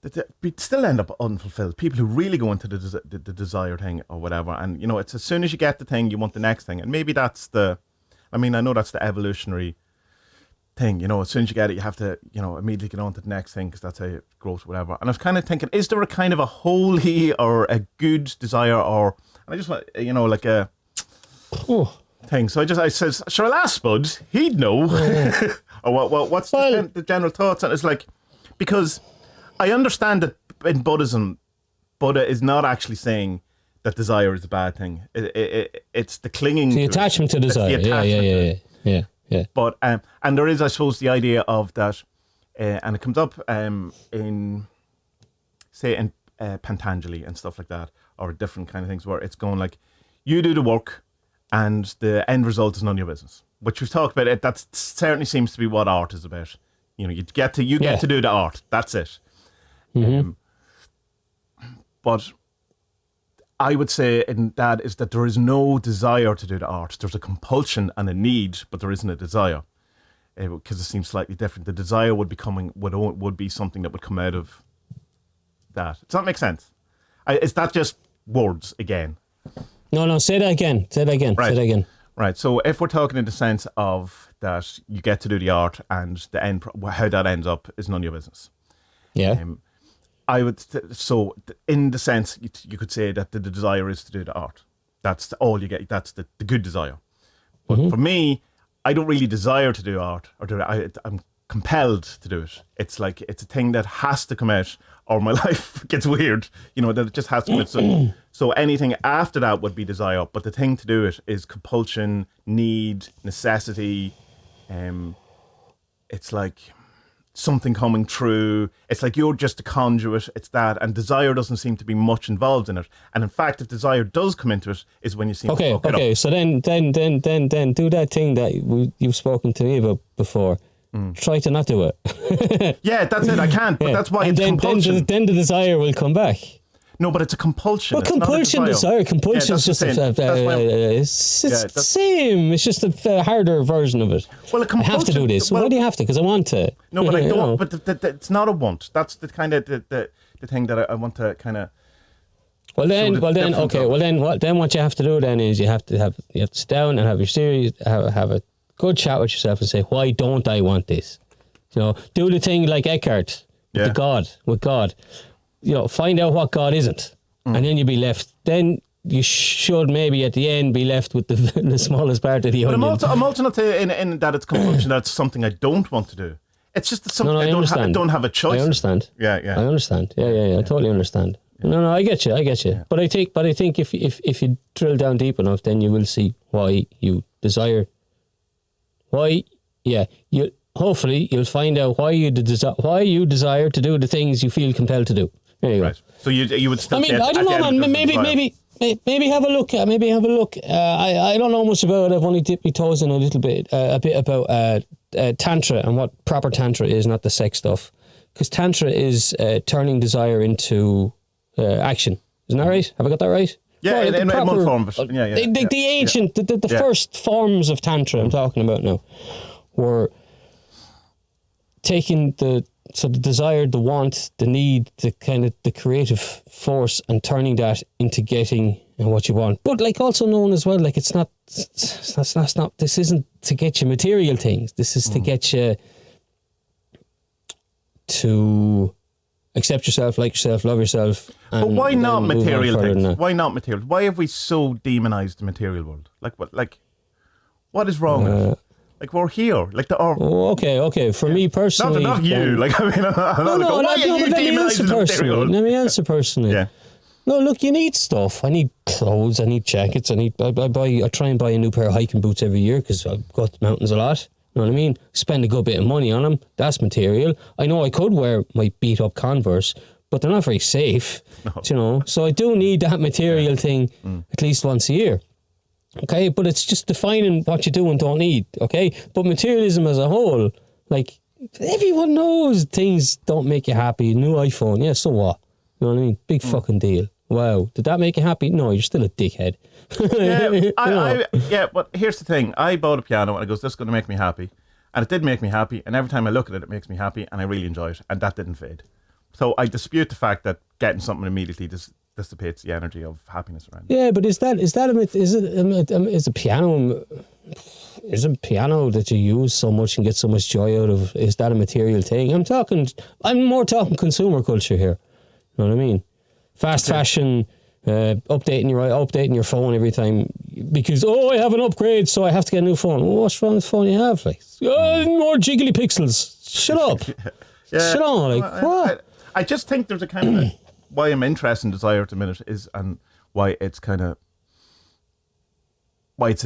S2: that they still end up unfulfilled. People who really go into the desire thing or whatever, and you know, it's as soon as you get the thing, you want the next thing, and maybe that's I know that's the evolutionary thing, you know, as soon as you get it, you have to, you know, immediately get on to the next thing because that's how it grows, whatever. And I was kind of thinking, is there a kind of a holy or a good desire, or, and I just want, you know, like a thing. So I says, sure, I'll ask Spud, he'd know. Or what's the general thoughts? And it's like, because I understand that in Buddhism, Buddha is not actually saying that desire is a bad thing. It's the clinging,
S1: the attachment to desire. Yeah.
S2: But and there is, I suppose, the idea of that, and it comes up in, say, in Patanjali and stuff like that, or different kind of things where it's going like, you do the work, and the end result is none of your business. Which we've talked about. That certainly seems to be what art is about. You know, you get to do the art. That's it.
S1: Mm-hmm.
S2: But I would say in that is that there is no desire to do the art. There's a compulsion and a need, but there isn't a desire, because it seems slightly different. The desire would be something that would come out of that. Does that make sense? Is that just words again?
S1: No. Say that again. Right.
S2: Right. So if we're talking in the sense of that, you get to do the art, and the end, how that ends up is none of your business.
S1: Yeah.
S2: I would, so in the sense, you could say that the desire is to do the art. That's all you get. That's the good desire. But for me, I don't really desire to do art, or I'm compelled to do it. It's like, it's a thing that has to come out, or my life gets weird, you know, that it just has to come out. So anything after that would be desire, but the thing to do it is compulsion, need, necessity. It's like something coming true. It's like you're just a conduit. It's that, and desire doesn't seem to be much involved in it. And in fact, if desire does come into it, is when you seem to fuck it up.
S1: So then do that thing that you've spoken to me about before. Try to not do it.
S2: Yeah, that's it. I can't. But that's why it's compulsion.
S1: Then the desire will come back.
S2: No, but it's a compulsion.
S1: Well, compulsion, desire. Compulsion is just it's the same. It's just a harder version of it.
S2: Well,
S1: I have to do this. Why do you have to? Because I want to.
S2: No, but I don't. But it's not a want. That's the kind of the thing that I want to kind of.
S1: What you have to do then is you have to sit down and have your series, have a good chat with yourself and say, why don't I want this? You know, do the thing like Eckhart with God. You know, find out what God isn't, and then you'll be left. Then you should maybe at the end be left with the smallest part of the onion.
S2: But I'm also not saying in that it's compulsion. That's something I don't want to do. It's just something I don't have a choice.
S1: I understand.
S2: Yeah.
S1: I understand. Yeah. I totally understand. Yeah. No, I get you. Yeah. But I think if you drill down deep enough, then you will see why you desire. Hopefully you'll find out why you desire to do the things you feel compelled to do. There you go.
S2: Right. So you would still.
S1: I mean, I don't know, man. Maybe have a look. I don't know much about it. I've only dipped my toes in a bit about tantra and what proper tantra is, not the sex stuff. Because tantra is turning desire into action. Isn't that right? Have I got that right?
S2: Yeah, in one form of it. Yeah.
S1: The ancient, the first forms of tantra I'm talking about now were taking the desire, the want, the need, the kind of the creative force, and turning that into getting and what you want. But like also known as well, like it's not, this isn't to get you material things. This is to get you to accept yourself, like yourself, love yourself.
S2: But why not material things? Why not material? Why have we so demonized the material world? Like what is wrong with it? Like we're here, like
S1: okay. For me personally,
S2: not you. Like I mean,
S1: let me answer personally.
S2: Yeah.
S1: No, look, you need stuff. I need clothes. I need jackets. I try and buy a new pair of hiking boots every year because I go to the mountains a lot. You know what I mean? Spend a good bit of money on them. That's material. I know I could wear my beat up Converse, but they're not very safe. No. You know, so I do need that material thing at least once a year. Okay, but it's just defining what you do and don't need. Okay, but materialism as a whole, like everyone knows things don't make you happy. New iPhone, yeah, so what? You know what I mean? Big fucking deal. Wow, did that make you happy? No, you're still a dickhead.
S2: But here's the thing. I bought a piano and it goes, this is going to make me happy. And it did make me happy. And every time I look at it, it makes me happy and I really enjoy it. And that didn't fade. So I dispute the fact that getting something immediately dissipates the energy of happiness around it.
S1: Yeah, but is a piano that you use so much and get so much joy out of, is that a material thing? I'm more talking consumer culture here. You know what I mean? Fast fashion, updating your phone every time because I have an upgrade, so I have to get a new phone. Well, what's wrong with the phone you have? Like, more jiggly pixels. Shut up. Shut on. Like, what?
S2: I just think there's a kind of why I'm interested in desire at the minute is, and why it's in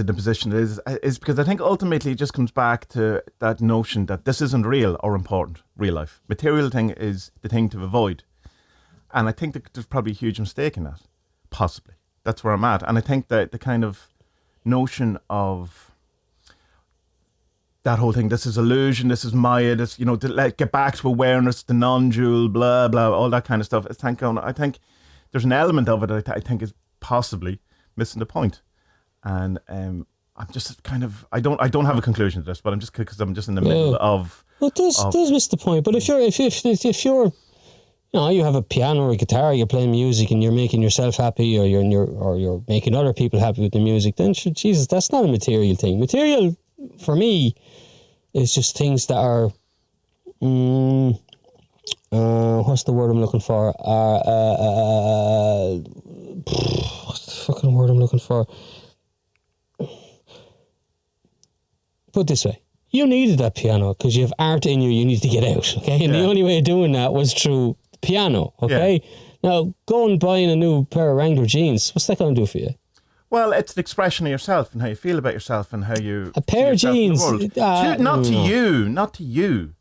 S2: the position it is because I think ultimately it just comes back to that notion that this isn't real or important, real life. Material thing is the thing to avoid. And I think that there's probably a huge mistake in that, possibly. That's where I'm at. And I think that the kind of notion of that whole thing, this is illusion, this is Maya, this, to get back to awareness, the non-dual, blah, blah, all that kind of stuff. I think there's an element of it that I think is possibly missing the point. And I'm just kind of, I don't have a conclusion to this, but I'm just, because I'm just in the middle of...
S1: Well, it does miss the point. But if you're you have a piano or a guitar, you're playing music and you're making yourself happy, or you're making other people happy with the music, then Jesus, that's not a material thing. Material, for me, is just things that are, what's the word I'm looking for? What's the fucking word I'm looking for? Put it this way. You needed that piano because you have art in you need to get out, okay? And the only way of doing that was through piano, okay? Yeah. Now, go and buying a new pair of Wrangler jeans, what's that going to do for you?
S2: Well, it's an expression of yourself and how you feel about yourself and how you...
S1: A pair of jeans?
S2: Not to you.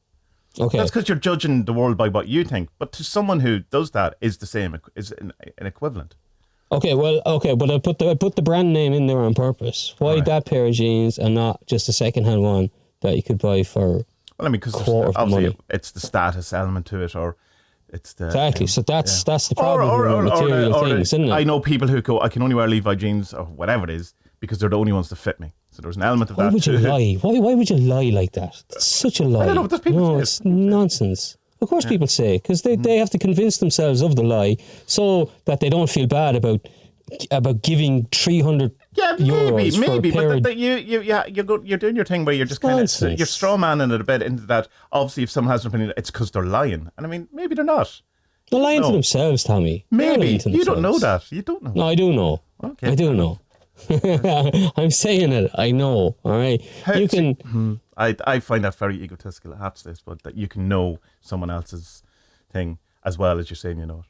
S1: Okay.
S2: That's because you're judging the world by what you think. But to someone who does that is the same, is an equivalent.
S1: Okay, but I put the brand name in there on purpose. Why that pair of jeans and not just a second-hand one that you could buy for...
S2: Well, I mean, because obviously it's the status element to it, or it's the...
S1: Exactly, so that's the problem with material things, isn't it?
S2: I know people who go, I can only wear Levi jeans, or whatever it is, because they're the only ones that fit me. So there's an element of that.
S1: Why would you lie? Why would you lie like that? It's such a lie.
S2: I don't know, there's people
S1: it's nonsense. Of course people say, because they have to convince themselves of the lie so that they don't feel bad about giving 300 euros
S2: maybe,
S1: for a pair
S2: but you're doing your thing where you're just kind of you're straw manning it a bit into that. Obviously, if someone has an opinion, it's because they're lying, and I mean maybe they're not.
S1: They're lying to themselves, Tommy.
S2: Maybe you don't know that. You don't know.
S1: No, I do know.
S2: Okay,
S1: I do know. I'm saying it. I know. All right. You can.
S2: I find that very egotistical. I have to say, but that you can know someone else's thing as well as you're saying you know it.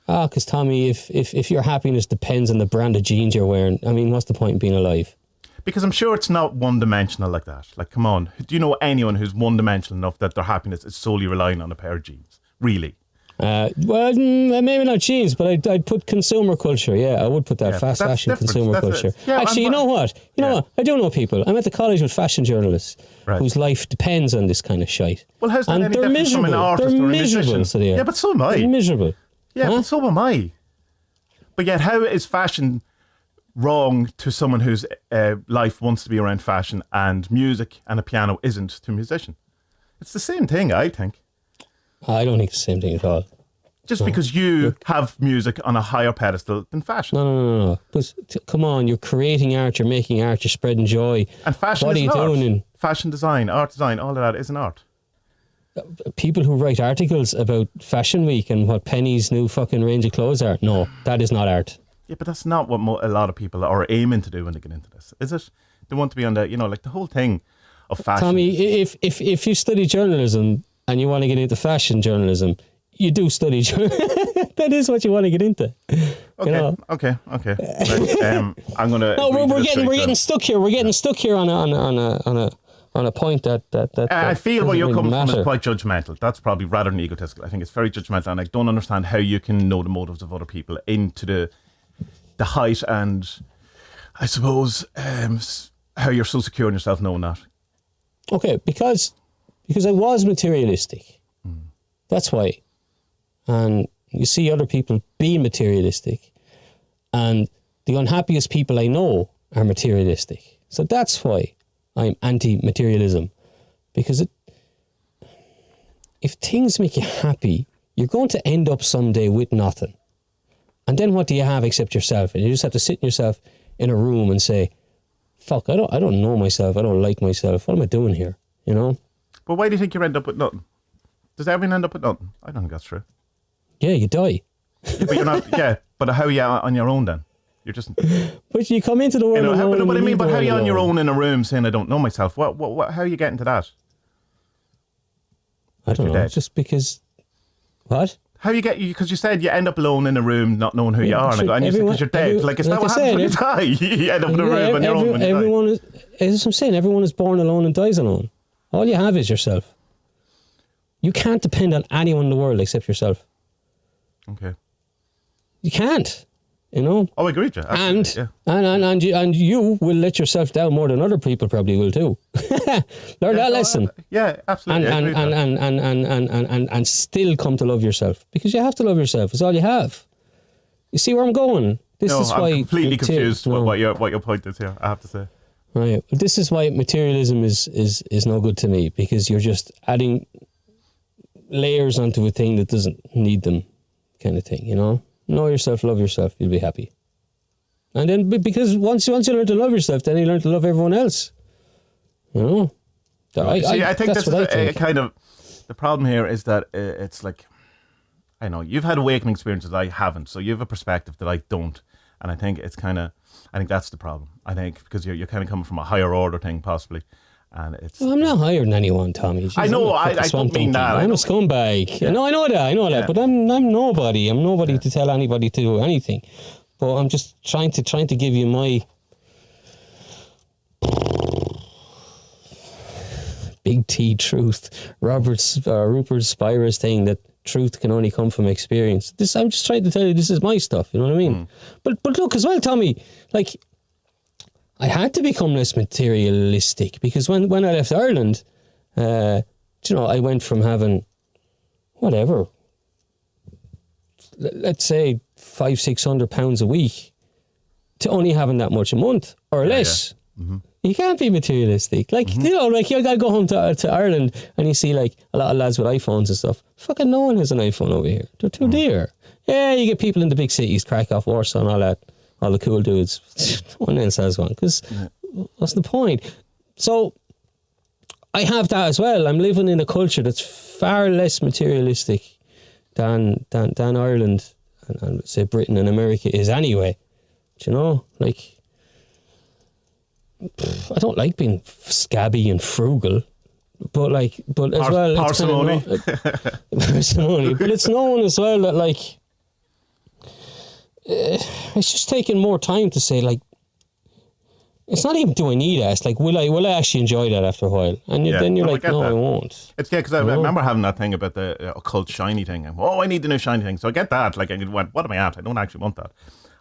S1: Because Tommy, if your happiness depends on the brand of jeans you're wearing, I mean, what's the point in being alive?
S2: Because I'm sure it's not one-dimensional like that. Like, come on. Do you know anyone who's one-dimensional enough that their happiness is solely relying on a pair of jeans? Really?
S1: Well, maybe not jeans, but I'd put consumer culture. Yeah, I would put that fast fashion consumer culture. Yeah, actually, you know what? What? I do know people. I'm at the college with fashion journalists whose life depends on this kind of shite.
S2: Well, how's that any different from an artist or a musician?
S1: So
S2: yeah, but so am I.
S1: They're miserable.
S2: Yeah, but so am I. But yet, how is fashion wrong to someone whose life wants to be around fashion and music and a piano isn't to a musician? It's the same thing, I think.
S1: I don't think it's the same thing at all.
S2: Just because you have music on a higher pedestal than fashion.
S1: No. But come on, you're creating art, you're making art, you're spreading joy.
S2: And fashion
S1: what
S2: is
S1: are you doing?
S2: Fashion design, art design, all of that is an art.
S1: People who write articles about Fashion Week and what Penny's new fucking range of clothes are, no, that is not art.
S2: Yeah, but that's not what a lot of people are aiming to do when they get into this, is it? They want to be on the, like the whole thing of fashion.
S1: Tommy, if you study journalism and you want to get into fashion journalism, you do study journalism. That is what you want to get into.
S2: Okay. Right, I'm gonna.
S1: No, we're getting stuck here. We're getting stuck here on a point that
S2: I feel where you're coming
S1: matter.
S2: from is quite judgmental. That's probably rather than egotistical. I think it's very judgmental, and I don't understand how you can know the motives of other people into the height and, I suppose, how you're so secure in yourself knowing that.
S1: Okay, because I was materialistic. That's why. And you see other people being materialistic, and the unhappiest people I know are materialistic. So that's why I'm anti-materialism, because if things make you happy, you're going to end up someday with nothing. And then what do you have except yourself? And you just have to sit yourself in a room and say, fuck, I don't know myself, I don't like myself, what am I doing here? You know?
S2: But why do you think you end up with nothing? Does everyone end up with nothing? I don't think that's true.
S1: Yeah, you die.
S2: Yeah, but you're not. Yeah, but how are you on your own then? You're just.
S1: But you come into the world alone.
S2: But I mean, but how are you on your own in a room saying I don't know myself? What? How are you getting to that?
S1: I don't know. Just because. What?
S2: How you get? Because you said you end up alone in a room, not knowing who you are, and you said because you're dead. Like, is that what happens when you die? You end up in a room on your own when you
S1: everyone die. As I'm saying, everyone is born alone and dies alone. All you have is yourself. You can't depend on anyone in the world except yourself.
S2: Okay.
S1: You can't, you know.
S2: Oh, I agree with you.
S1: And you will let yourself down more than other people probably will too. Learn that lesson.
S2: Yeah, absolutely.
S1: And still come to love yourself, because you have to love yourself. It's all you have. You see where I'm going?
S2: I'm completely confused what your point is here, I have to say.
S1: Right. But this is why materialism is no good to me, because you're just adding layers onto a thing that doesn't need them, kind of thing, you know? Know yourself, love yourself, you'll be happy. And then, because once you learn to love yourself, then you learn to love everyone else. You know?
S2: I think this is kind of, the problem here is that it's like, I know, you've had awakening experiences I haven't, so you have a perspective that I don't. And I think it's kind of, I think that's the problem. I think because you're kind of coming from a higher order thing, possibly. And it's.
S1: Well, I'm not higher than anyone, Tommy. Jeez,
S2: I know. I don't mean that.
S1: I'm a scumbag. Yeah. No, I know that. But I'm nobody. I'm nobody to tell anybody to do anything. But I'm just trying to give you my big T truth. Rupert Spira's thing that truth can only come from experience. I'm just trying to tell you this is my stuff. You know what I mean? But look as well, Tommy. Like, I had to become less materialistic, because when I left Ireland, I went from having, whatever, let's say £500-600 a week, to only having that much a month or less. Yeah. Mm-hmm. You can't be materialistic. Like, you know, like, you gotta go home to Ireland and you see, like, a lot of lads with iPhones and stuff. Fucking no one has an iPhone over here. They're too dear. Yeah, you get people in the big cities, Krakow, Warsaw and all that. All the cool dudes. No one else has one, because what's the point? So I have that as well. I'm living in a culture that's far less materialistic than Ireland and say Britain and America is anyway. Do you know? Like, I don't like being scabby and frugal, but as well,
S2: parsimony.
S1: Parsimony. But it's known as well that, like, it's just taking more time to say, like, it's not even do I need it. It's like, will I actually enjoy that after a while? And then you're like, no, I won't.
S2: It's because I remember having that thing about the occult shiny thing. And, I need the new shiny thing. So I get that. Like, I went, what am I at? I don't actually want that.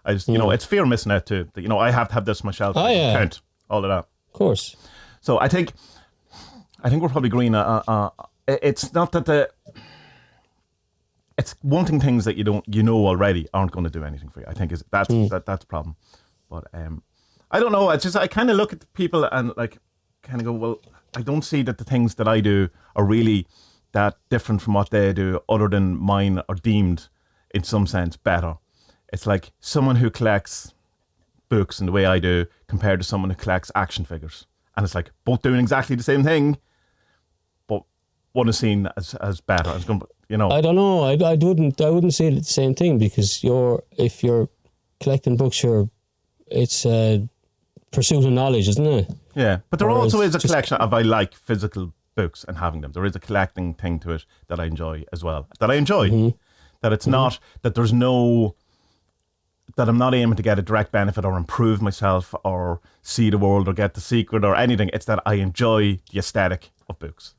S2: I just, it's fear of missing out too. That, I have to have this myself. Count all of that.
S1: Of course.
S2: So I think we're probably agreeing. It's not that it's wanting things that you know already aren't going to do anything for you. I think that's the problem. But I don't know. It's just, I kind of look at the people and, like, kind of go, well, I don't see that the things that I do are really that different from what they do, other than mine are deemed, in some sense, better. It's like someone who collects books in the way I do compared to someone who collects action figures. And it's like both doing exactly the same thing, but one is seen as better.
S1: I don't know. I wouldn't say it's the same thing, because if you're collecting books, it's a pursuit of knowledge, isn't it?
S2: Yeah, but there also is a collection of, I like physical books and having them. There is a collecting thing to it that I enjoy as well.
S1: Mm-hmm.
S2: That it's not, that there's no, that I'm not aiming to get a direct benefit or improve myself or see the world or get the secret or anything. It's that I enjoy the aesthetic of books.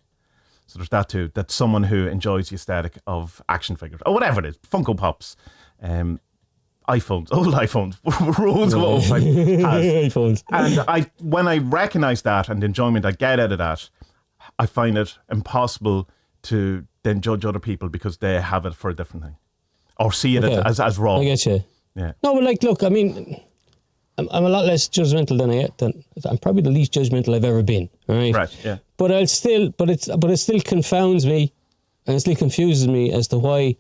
S2: So there's that too. That's someone who enjoys the aesthetic of action figures or whatever it is, Funko Pops, iPhones, old iPhones, rolls of old
S1: iPhones.
S2: And when I recognise that and the enjoyment I get out of that, I find it impossible to then judge other people because they have it for a different thing or see it as wrong.
S1: I get you.
S2: Yeah.
S1: No, but like, look, I mean, I'm a lot less judgmental than I'm probably the least judgmental I've ever been. All right.
S2: Right. Yeah.
S1: But it still confounds me, and it still confuses me as to why.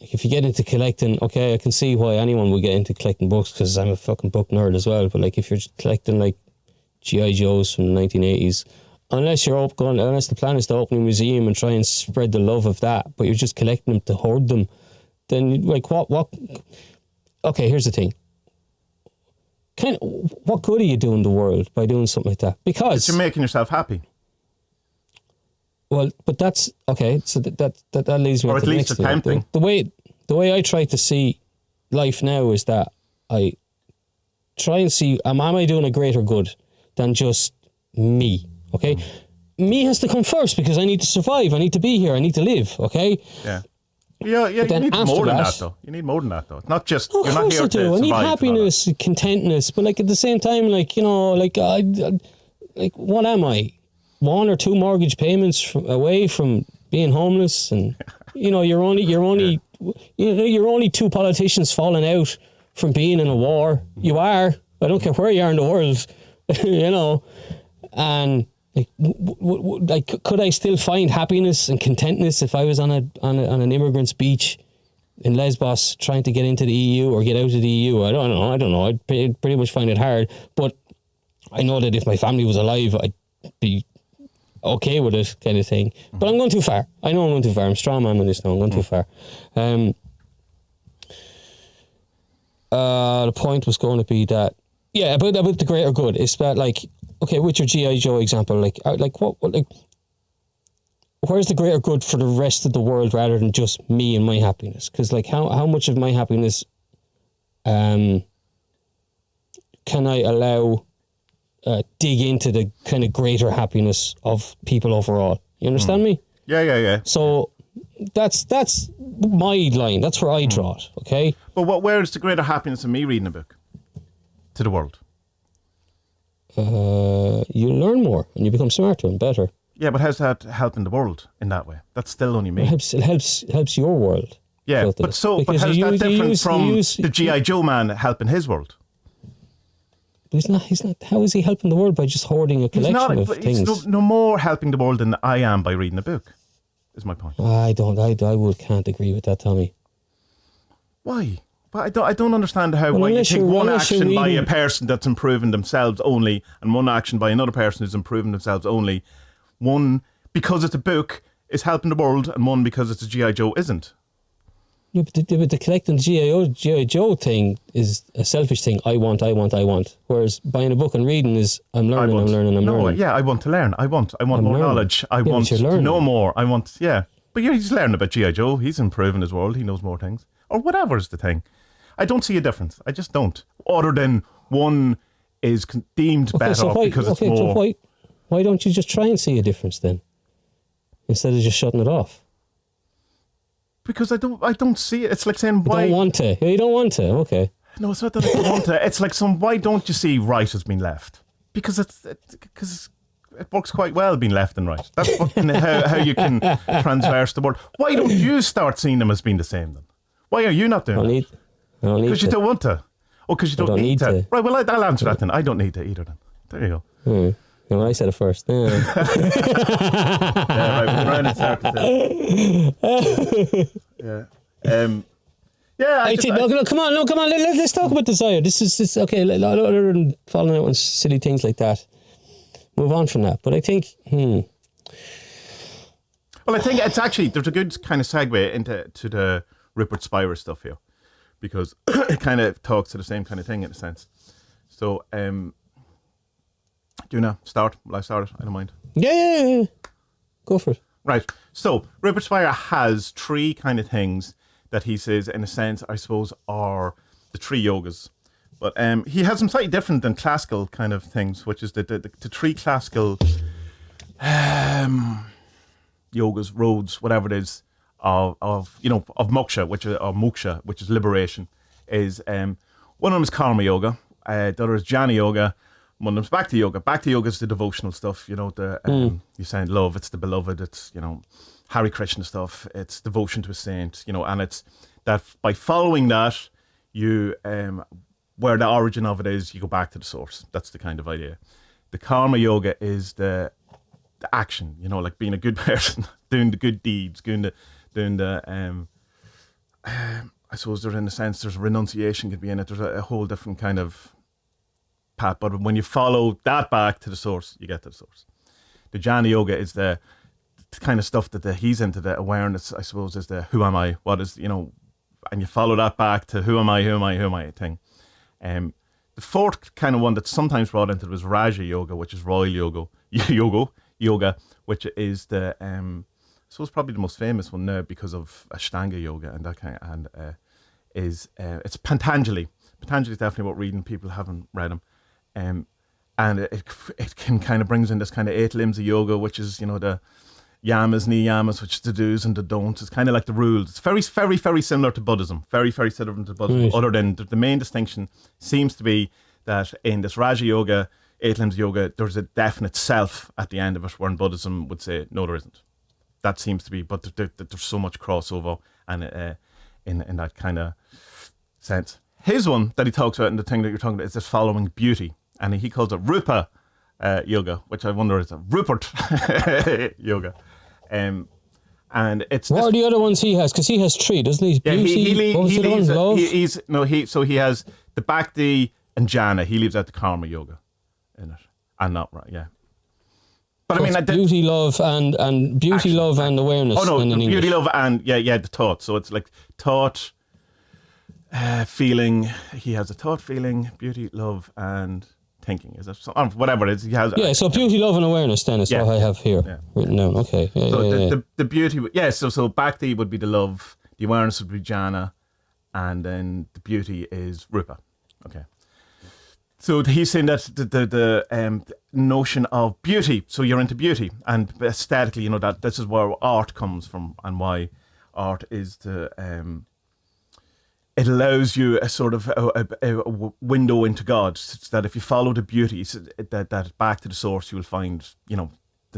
S1: Like, if you get into collecting, okay, I can see why anyone would get into collecting books, because I'm a fucking book nerd as well. But like, if you're collecting like G.I. Joes from the 1980s, unless the plan is to open a museum and try and spread the love of that, but you're just collecting them to hoard them, then like what? Okay, here's the thing. What good are you doing the world by doing something like that? Because
S2: you're making yourself happy.
S1: Well, but that's okay. So that leads me.
S2: Or
S1: to
S2: at
S1: the
S2: least
S1: next
S2: attempting.
S1: thing. The way I try to see life now is that I try and see am I doing a greater good than just me? Okay, me has to come first because I need to survive. I need to be here. I need to live. Okay.
S2: Yeah. Yeah, you need more than that, though. You need more than that, though. It's not just, you're not here to survive.
S1: I need happiness, contentness, but like at the same time, like, you know, like what am I? 1 or 2 mortgage payments away from being homeless, and you know, you're only 2 politicians falling out from being in a war. You are. I don't care where you are in the world, you know, and. Like, could I still find happiness and contentness if I was on an immigrant's beach in Lesbos trying to get into the EU or get out of the EU? I don't know. I'd pretty much find it hard. But I know that if my family was alive, I'd be okay with it, kind of thing. But I'm going too far. I know I'm going too far. I'm a strong man on this now. I'm going too far. The point was going to be that, yeah, about the greater good. It's that, like, okay, with your G.I. Joe example, like where's the greater good for the rest of the world rather than just me and my happiness? Because like, how much of my happiness can I allow dig into the kind of greater happiness of people overall? You understand me?
S2: Yeah.
S1: So that's my line. That's where I draw it. Okay.
S2: But where is the greater happiness of me reading a book to the world?
S1: You learn more and you become smarter and better.
S2: Yeah, but how's that helping the world in that way? That's still only me.
S1: It helps your world.
S2: Yeah, but how's that different from the G.I. Joe man helping his world?
S1: He's not. How is he helping the world by just hoarding a collection of things?
S2: He's no more helping the world than I am by reading a book, is my point.
S1: I can't agree with that, Tommy.
S2: Why? But I don't understand why you take one action by a person that's improving themselves only and one action by another person who's improving themselves only. One, because it's a book, is helping the world, and one, because it's a G.I. Joe, isn't.
S1: Yeah, but the collecting G.I. Joe thing is a selfish thing. I want. Whereas buying a book and reading is I'm learning.
S2: Yeah, I want to learn. I want more knowledge. I want to know more. But he's learning about G.I. Joe. He's improving his world. He knows more things. Or whatever is the thing. I don't see a difference. I just don't. Other than one is deemed better because it's more.
S1: So why don't you just try and see a difference then, instead of just shutting it off?
S2: Because I don't see it. It's like saying why.
S1: You don't want to. You don't want to. Okay.
S2: No, it's not that I don't want to. It's like why don't you see right as being left? Because it works quite well being left and right. That's how you can transverse the world. Why don't you start seeing them as being the same then? Why are you not doing it?
S1: I don't need to.
S2: Because you don't want to. Oh, because you don't need to. Right, well, I'll answer that then. I don't need to either then. There you go.
S1: No, I said it first. Yeah.
S2: Yeah, right. We're around Yeah. Yeah.
S1: No, come on. Let's talk about desire. This is okay. Other than falling out on silly things like that, move on from that. But I think,
S2: Well, I think it's actually there's a good kind of segue into the Rupert Spira stuff here, because it kind of talks to the same kind of thing in a sense. So, do you know start? Will I start it? I don't mind.
S1: Yeah. Go for it.
S2: Right. So Rupert Spira has three kind of things that he says, in a sense, I suppose, are the three yogas. But he has them slightly different than classical kind of things, which is the three classical yogas, roads, whatever it is, of moksha, which is liberation. Is one of them is karma yoga, the other is jnana yoga, one of them's bhakti yoga. Bhakti yoga is the devotional stuff, you saying love, it's the beloved, it's Hare Krishna stuff, it's devotion to a saint, and it's that by following that, you where the origin of it is, you go back to the source. That's the kind of idea. The karma yoga is the action, like being a good person, doing the good deeds, doing the I suppose there's, in a sense, there's renunciation could be in it. There's a whole different kind of path. But when you follow that back to the source, you get to the source. The jnana yoga is the kind of stuff that he's into, the awareness, I suppose, is the who am I, what is, and you follow that back to who am I thing. The fourth kind of one that's sometimes brought into it was Raja yoga, which is royal yoga, which is the I suppose probably the most famous one now because of Ashtanga yoga and that kind of, it's Patanjali. Patanjali is definitely what reading, people haven't read him. And it can kind of brings in this kind of 8 limbs of yoga, which is, the yamas, niyamas, which is the do's and the don'ts. It's kind of like the rules. It's very, very, very similar to Buddhism. Very, very similar to Buddhism. Right. Other than the main distinction seems to be that in this Raja yoga, 8 limbs yoga, there's a definite self at the end of it, where in Buddhism would say, no, there isn't. That seems to be, but there's so much crossover and in that kind of sense. His one that he talks about, and the thing that you're talking about, is this following beauty. And he calls it Rupa yoga, which I wonder is a Rupert yoga. And it's
S1: what are the other ones he has? Because he has 3, doesn't he? Beauty, love?
S2: He has the bhakti and jnana. He leaves out the karma yoga in it, and not right, yeah. But
S1: so
S2: I mean,
S1: beauty, love, and beauty, action, love, and awareness.
S2: Oh no, beauty,
S1: English.
S2: Love, and the thought. So it's like thought, feeling. He has a thought, feeling, beauty, love, and thinking. Is it whatever it is? He has.
S1: So beauty, love, and awareness. Then is what I have here written down. Okay.
S2: The beauty. So bhakti would be the love. The awareness would be jnana, and then the beauty is rupa. Okay. So he's saying that the notion of beauty, so you're into beauty, and aesthetically, that this is where art comes from, and why art is it allows you a sort of a window into God. It's that if you follow the beauty, that back to the source, you will find, the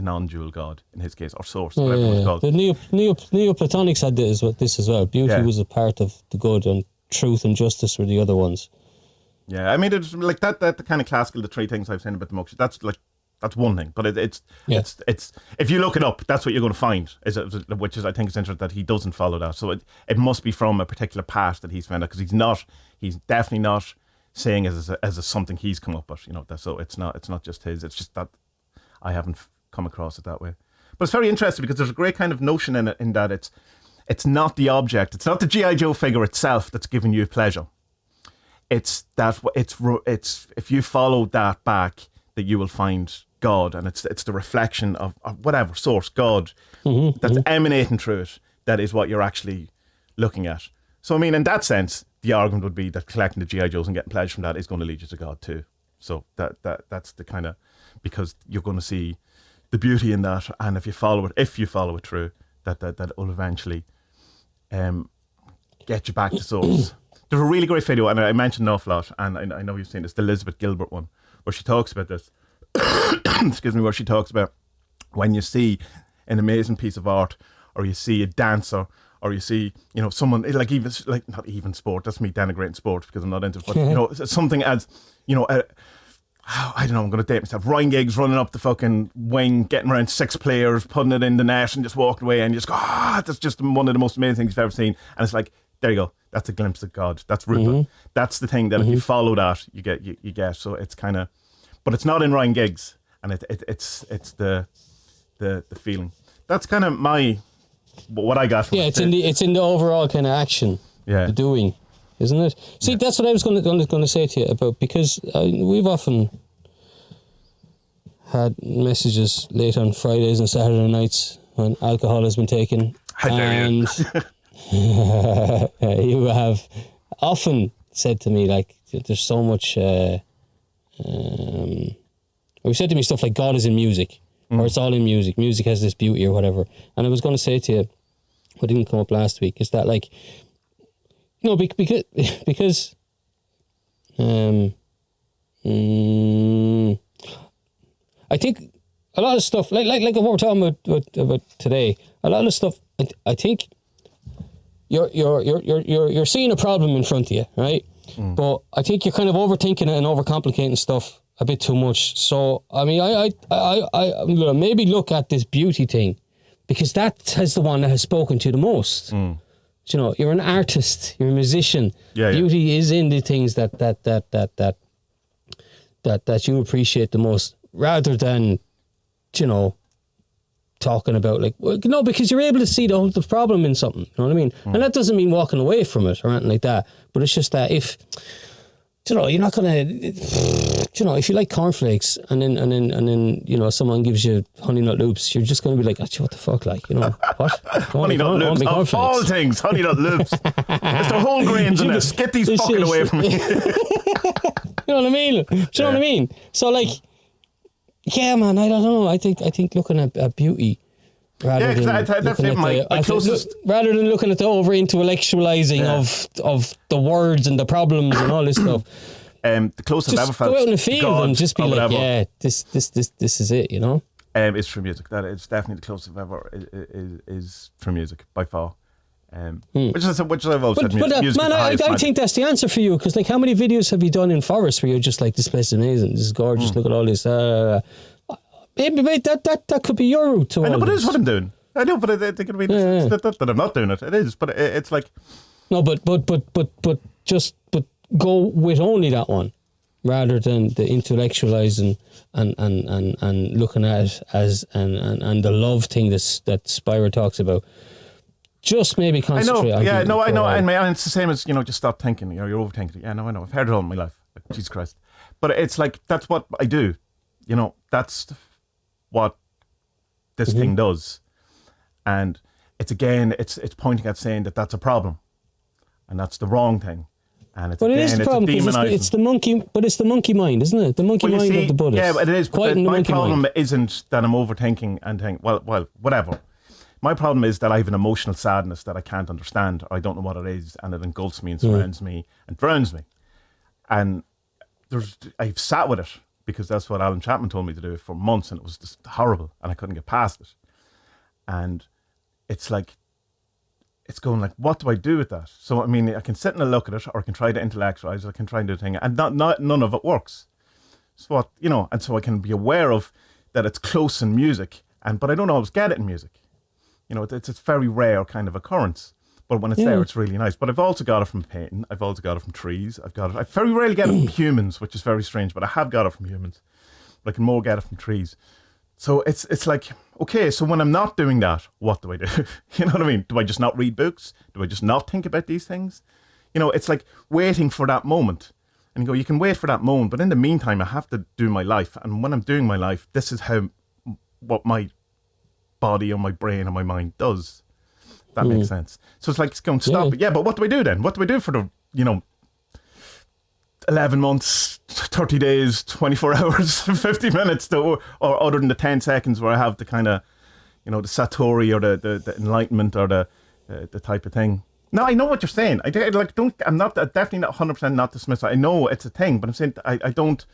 S2: non-dual God, in his case, or source, whatever it's called.
S1: The Neoplatonics had this as well. Beauty was a part of the good, and truth and justice were the other ones.
S2: Yeah, I mean, it's like that kind of classical, the 3 things I've said about the moksha, that's one thing, but it's if you look it up, that's what you're going to find, which is I think is interesting that he doesn't follow that. So it must be from a particular path that he's found out, because he's definitely not saying as a something he's come up with, so it's not just his, it's just that I haven't come across it that way. But it's very interesting because there's a great kind of notion in it, in that it's not the object, it's not the G.I. Joe figure itself that's giving you pleasure. It's if you follow that back, that you will find God, and it's the reflection of whatever source, God, that's emanating through it, that is what you're actually looking at. So I mean, in that sense, the argument would be that collecting the G.I. Joes and getting pleasure from that is going to lead you to God too. So that's the kind of, because you're going to see the beauty in that, and if you follow it through, that will eventually get you back to source. There's a really great video, and I mentioned an awful lot, and I know you've seen this, the Elizabeth Gilbert one, where she talks about this. Excuse me, where she talks about when you see an amazing piece of art, or you see a dancer, or you see, someone not even sport. That's me denigrating sport because I'm not into it. But something as, I don't know, I'm going to date myself. Ryan Giggs running up the fucking wing, getting around 6 players, putting it in the net and just walking away, and you just go, that's just one of the most amazing things you've ever seen. And it's like, there you go. That's a glimpse of God. That's Rupert. That's the thing that if you follow that, you get. So it's kind of, but it's not in Ryan Giggs, and it's the feeling. That's kind of what I got from it.
S1: It's in the overall kind of action.
S2: Yeah.
S1: The doing. Isn't it? See, that's what I was going to say to you about, because we've often had messages late on Fridays and Saturday nights when alcohol has been taken.
S2: How dare you?
S1: You have often said to me, like, there's so much. You've said to me stuff like God is in music, or it's all in music. Music has this beauty, or whatever. And I was going to say to you, what didn't come up last week, is that, like, no, because I think a lot of stuff, like what we're talking about today, a lot of stuff, I think you're seeing a problem in front of you, right? But I think you're kind of overthinking it and overcomplicating stuff a bit too much. So I mean, I maybe look at this beauty thing, because that is the one that has spoken to you the most. You know, you're an artist, you're a musician. Beauty is in the things that you appreciate the most, rather than, you know, talking about, like, well, no, because you're able to see the problem in something. You know what I mean? And that doesn't mean walking away from it or anything like that. But it's just that if, you know, you're not gonna, you know, if you like cornflakes and then you know, someone gives you honey nut loops, you're just gonna be like, what the fuck, like, you know, what?
S2: Honey nut loops, of all things, honey nut loops. It's the whole grains in this. Get these fucking away from me.
S1: You know what I mean? Do you know what I mean? So, like, yeah, man, I don't know. I think looking at beauty, rather than looking at the over intellectualizing of the words and the problems and all this stuff.
S2: The closest I've ever felt.
S1: Go out in the field and just be like,
S2: whatever.
S1: yeah, this is it, you know.
S2: It's for music. That it's definitely the closest I've ever is for music by far. Which I've always said. Music
S1: man, I think that's the answer for you, because, like, how many videos have you done in forests where you're just like, this place is amazing, this is gorgeous, look at all this. Maybe that could be your route to.
S2: I know,
S1: all
S2: but it
S1: this.
S2: is what I'm doing. I know, but it could be it's not that I'm not doing it. It is, but it's like,
S1: no, but go with only that one, rather than the intellectualizing and looking at it as and the love thing that Spyro talks about. Just maybe concentrate.
S2: I know. And it's the same as, you know, just stop thinking. You know, you're overthinking it. Yeah, no, I know. I've heard it all my life. Like, Jesus Christ. But it's like, that's what I do. You know, that's what this thing does. And it's pointing at saying that that's a problem, and that's the wrong thing. And it's,
S1: but it is the problem, because it's the monkey. But it's the monkey mind, isn't it? The monkey mind of the Buddhist.
S2: Yeah, but it is. But my problem
S1: mind.
S2: Isn't that I'm overthinking and think, well, whatever. My problem is that I have an emotional sadness that I can't understand, or I don't know what it is, and it engulfs me and surrounds me and drowns me. And I've sat with it, because that's what Alan Chapman told me to do for months, and it was just horrible, and I couldn't get past it. And it's like, it's going like, what do I do with that? So, I mean, I can sit and look at it, or I can try to intellectualize it, I can try and do a thing, and none of it works. So what, you know, and so I can be aware of that it's close in music, but I don't always get it in music. You know, it's a very rare kind of occurrence. But when it's there, it's really nice. But I've also got it from painting. I've also got it from trees. I very rarely get it from humans, which is very strange, but I have got it from humans. But I can more get it from trees. So it's like, okay, so when I'm not doing that, what do I do? You know what I mean? Do I just not read books? Do I just not think about these things? You know, it's like waiting for that moment. And you go, you can wait for that moment, but in the meantime, I have to do my life. And when I'm doing my life, this is what my body or my brain or my mind does. That makes sense. So it's like, it's going to stop. Yeah, but what do I do then? What do I do for the, you know, 11 months, 30 days, 24 hours, 50 minutes, or other than the 10 seconds where I have the kind of, you know, the satori or the enlightenment or the type of thing. No, I know what you're saying. I'm not definitely not 100% not dismissive. I know it's a thing, but I'm saying I don't.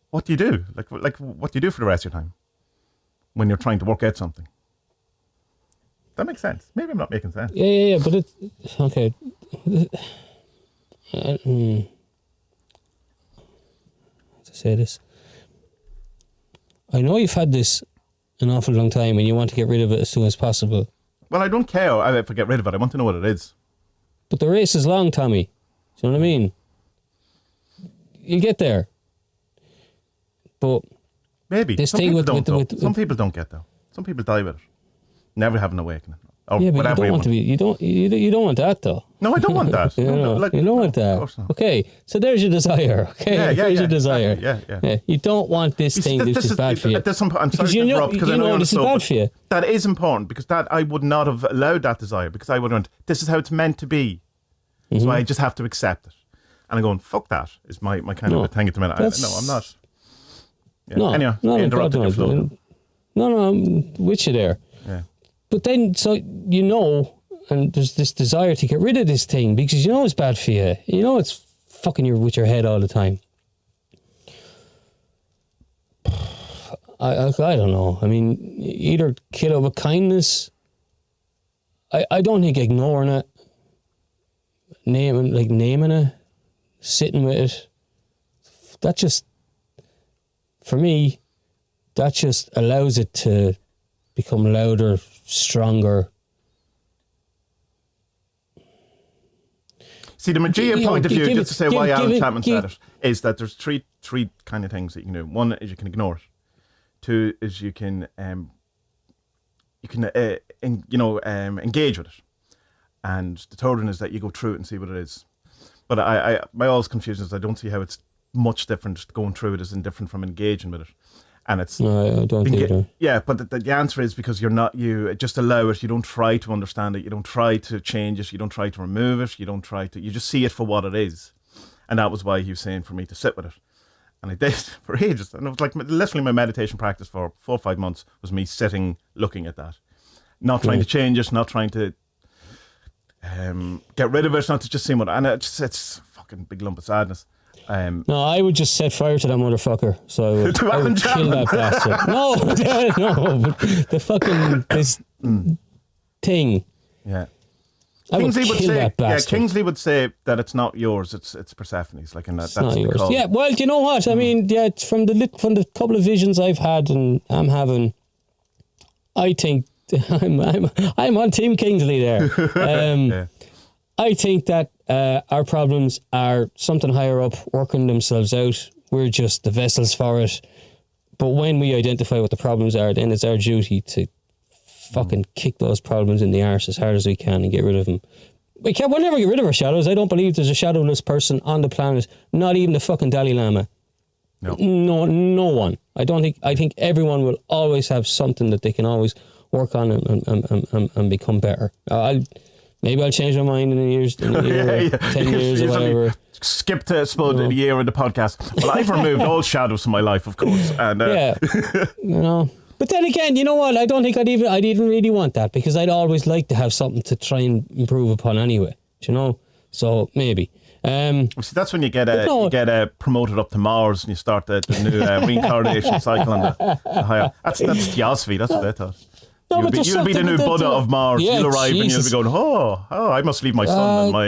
S2: What do you do? Like what do you do for the rest of your time when you're trying to work out something? That makes sense. Maybe I'm not making sense.
S1: Yeah. But it's okay. to say this. I know you've had this an awful long time and you want to get rid of it as soon as possible.
S2: Well, I don't care if I get rid of it. I want to know what it is.
S1: But the race is long, Tommy. Do you know what I mean? You'll get there. But
S2: maybe
S1: this
S2: some
S1: thing
S2: people
S1: with,
S2: don't.
S1: with,
S2: Some people don't get though. Some people die with it, never have an awakening. Or
S1: yeah, but
S2: whatever
S1: you don't want to be. You don't want that though.
S2: No, I don't want that.
S1: you don't want that.
S2: Of course not.
S1: Okay, so there's your desire. Okay, there's your desire.
S2: Yeah.
S1: You don't want this thing which is bad for you.
S2: I'm sorry to interrupt because I know
S1: this is bad for you.
S2: That is important because that I would not have allowed that desire because I would have. This is how it's meant to be. So I just have to accept it. And I'm going, fuck that is my kind of a thing at the minute. No, I'm not. Yeah.
S1: No,
S2: anyway,
S1: interrupted your flow. No, I'm with you there.
S2: Yeah.
S1: But then, so and there's this desire to get rid of this thing because you know it's bad for you. You know it's fucking you with your head all the time. I don't know. I mean, either kill it with kindness. I don't think ignoring it, naming it, sitting with it. That just, for me, that just allows it to become louder, stronger.
S2: See, the Magia point of view, just to say why Alan Chapman said it, is that there's three kind of things that you can do. One is you can ignore it. Two is you can engage with it. And the third one is that you go through it and see what it is. But my always confusion is I don't see how it's much different going through it isn't different from engaging with it. And it's
S1: no, I don't either.
S2: Yeah, but the answer is because you just allow it. You don't try to understand it. You don't try to change it. You don't try to remove it. You just see it for what it is. And that was why he was saying for me to sit with it. And I did for ages. And it was like literally my meditation practice for 4 or 5 months was me sitting, looking at that, not trying to change it, not trying to get rid of it, not to just see what. And it's a fucking big lump of sadness.
S1: No, I would just set fire to that motherfucker. So I would kill that bastard. No, but the fucking this thing.
S2: Yeah.
S1: Kingsley would say, that bastard.
S2: Yeah, Kingsley would say that it's not yours. It's Persephone's. Like, and that's
S1: not yours.
S2: Call.
S1: Yeah. Well, do you know what I mean? Yeah, it's from the couple of visions I've had and I'm having. I think I'm on Team Kingsley there.
S2: Yeah.
S1: I think that our problems are something higher up working themselves out. We're just the vessels for it. But when we identify what the problems are, then it's our duty to fucking kick those problems in the arse as hard as we can and get rid of them. We'll never get rid of our shadows. I don't believe there's a shadowless person on the planet, not even the fucking Dalai Lama. No one. I think everyone will always have something that they can always work on and become better. Maybe I'll change my mind in a year, 10 years or whatever.
S2: Skip to a year in the podcast. Well, I've removed all shadows from my life, of course. And
S1: yeah, But then again, you know what? I don't think I'd even really want that because I'd always like to have something to try and improve upon anyway. Do you know? So maybe.
S2: See, that's when you get promoted up to Mars and you start the new reincarnation cycle and the higher. That's Theosophy. That's what I thought. No, you'll be the new Buddha of Mars.
S1: Yeah,
S2: you'll arrive and you'll be going, oh, I must leave my son and my.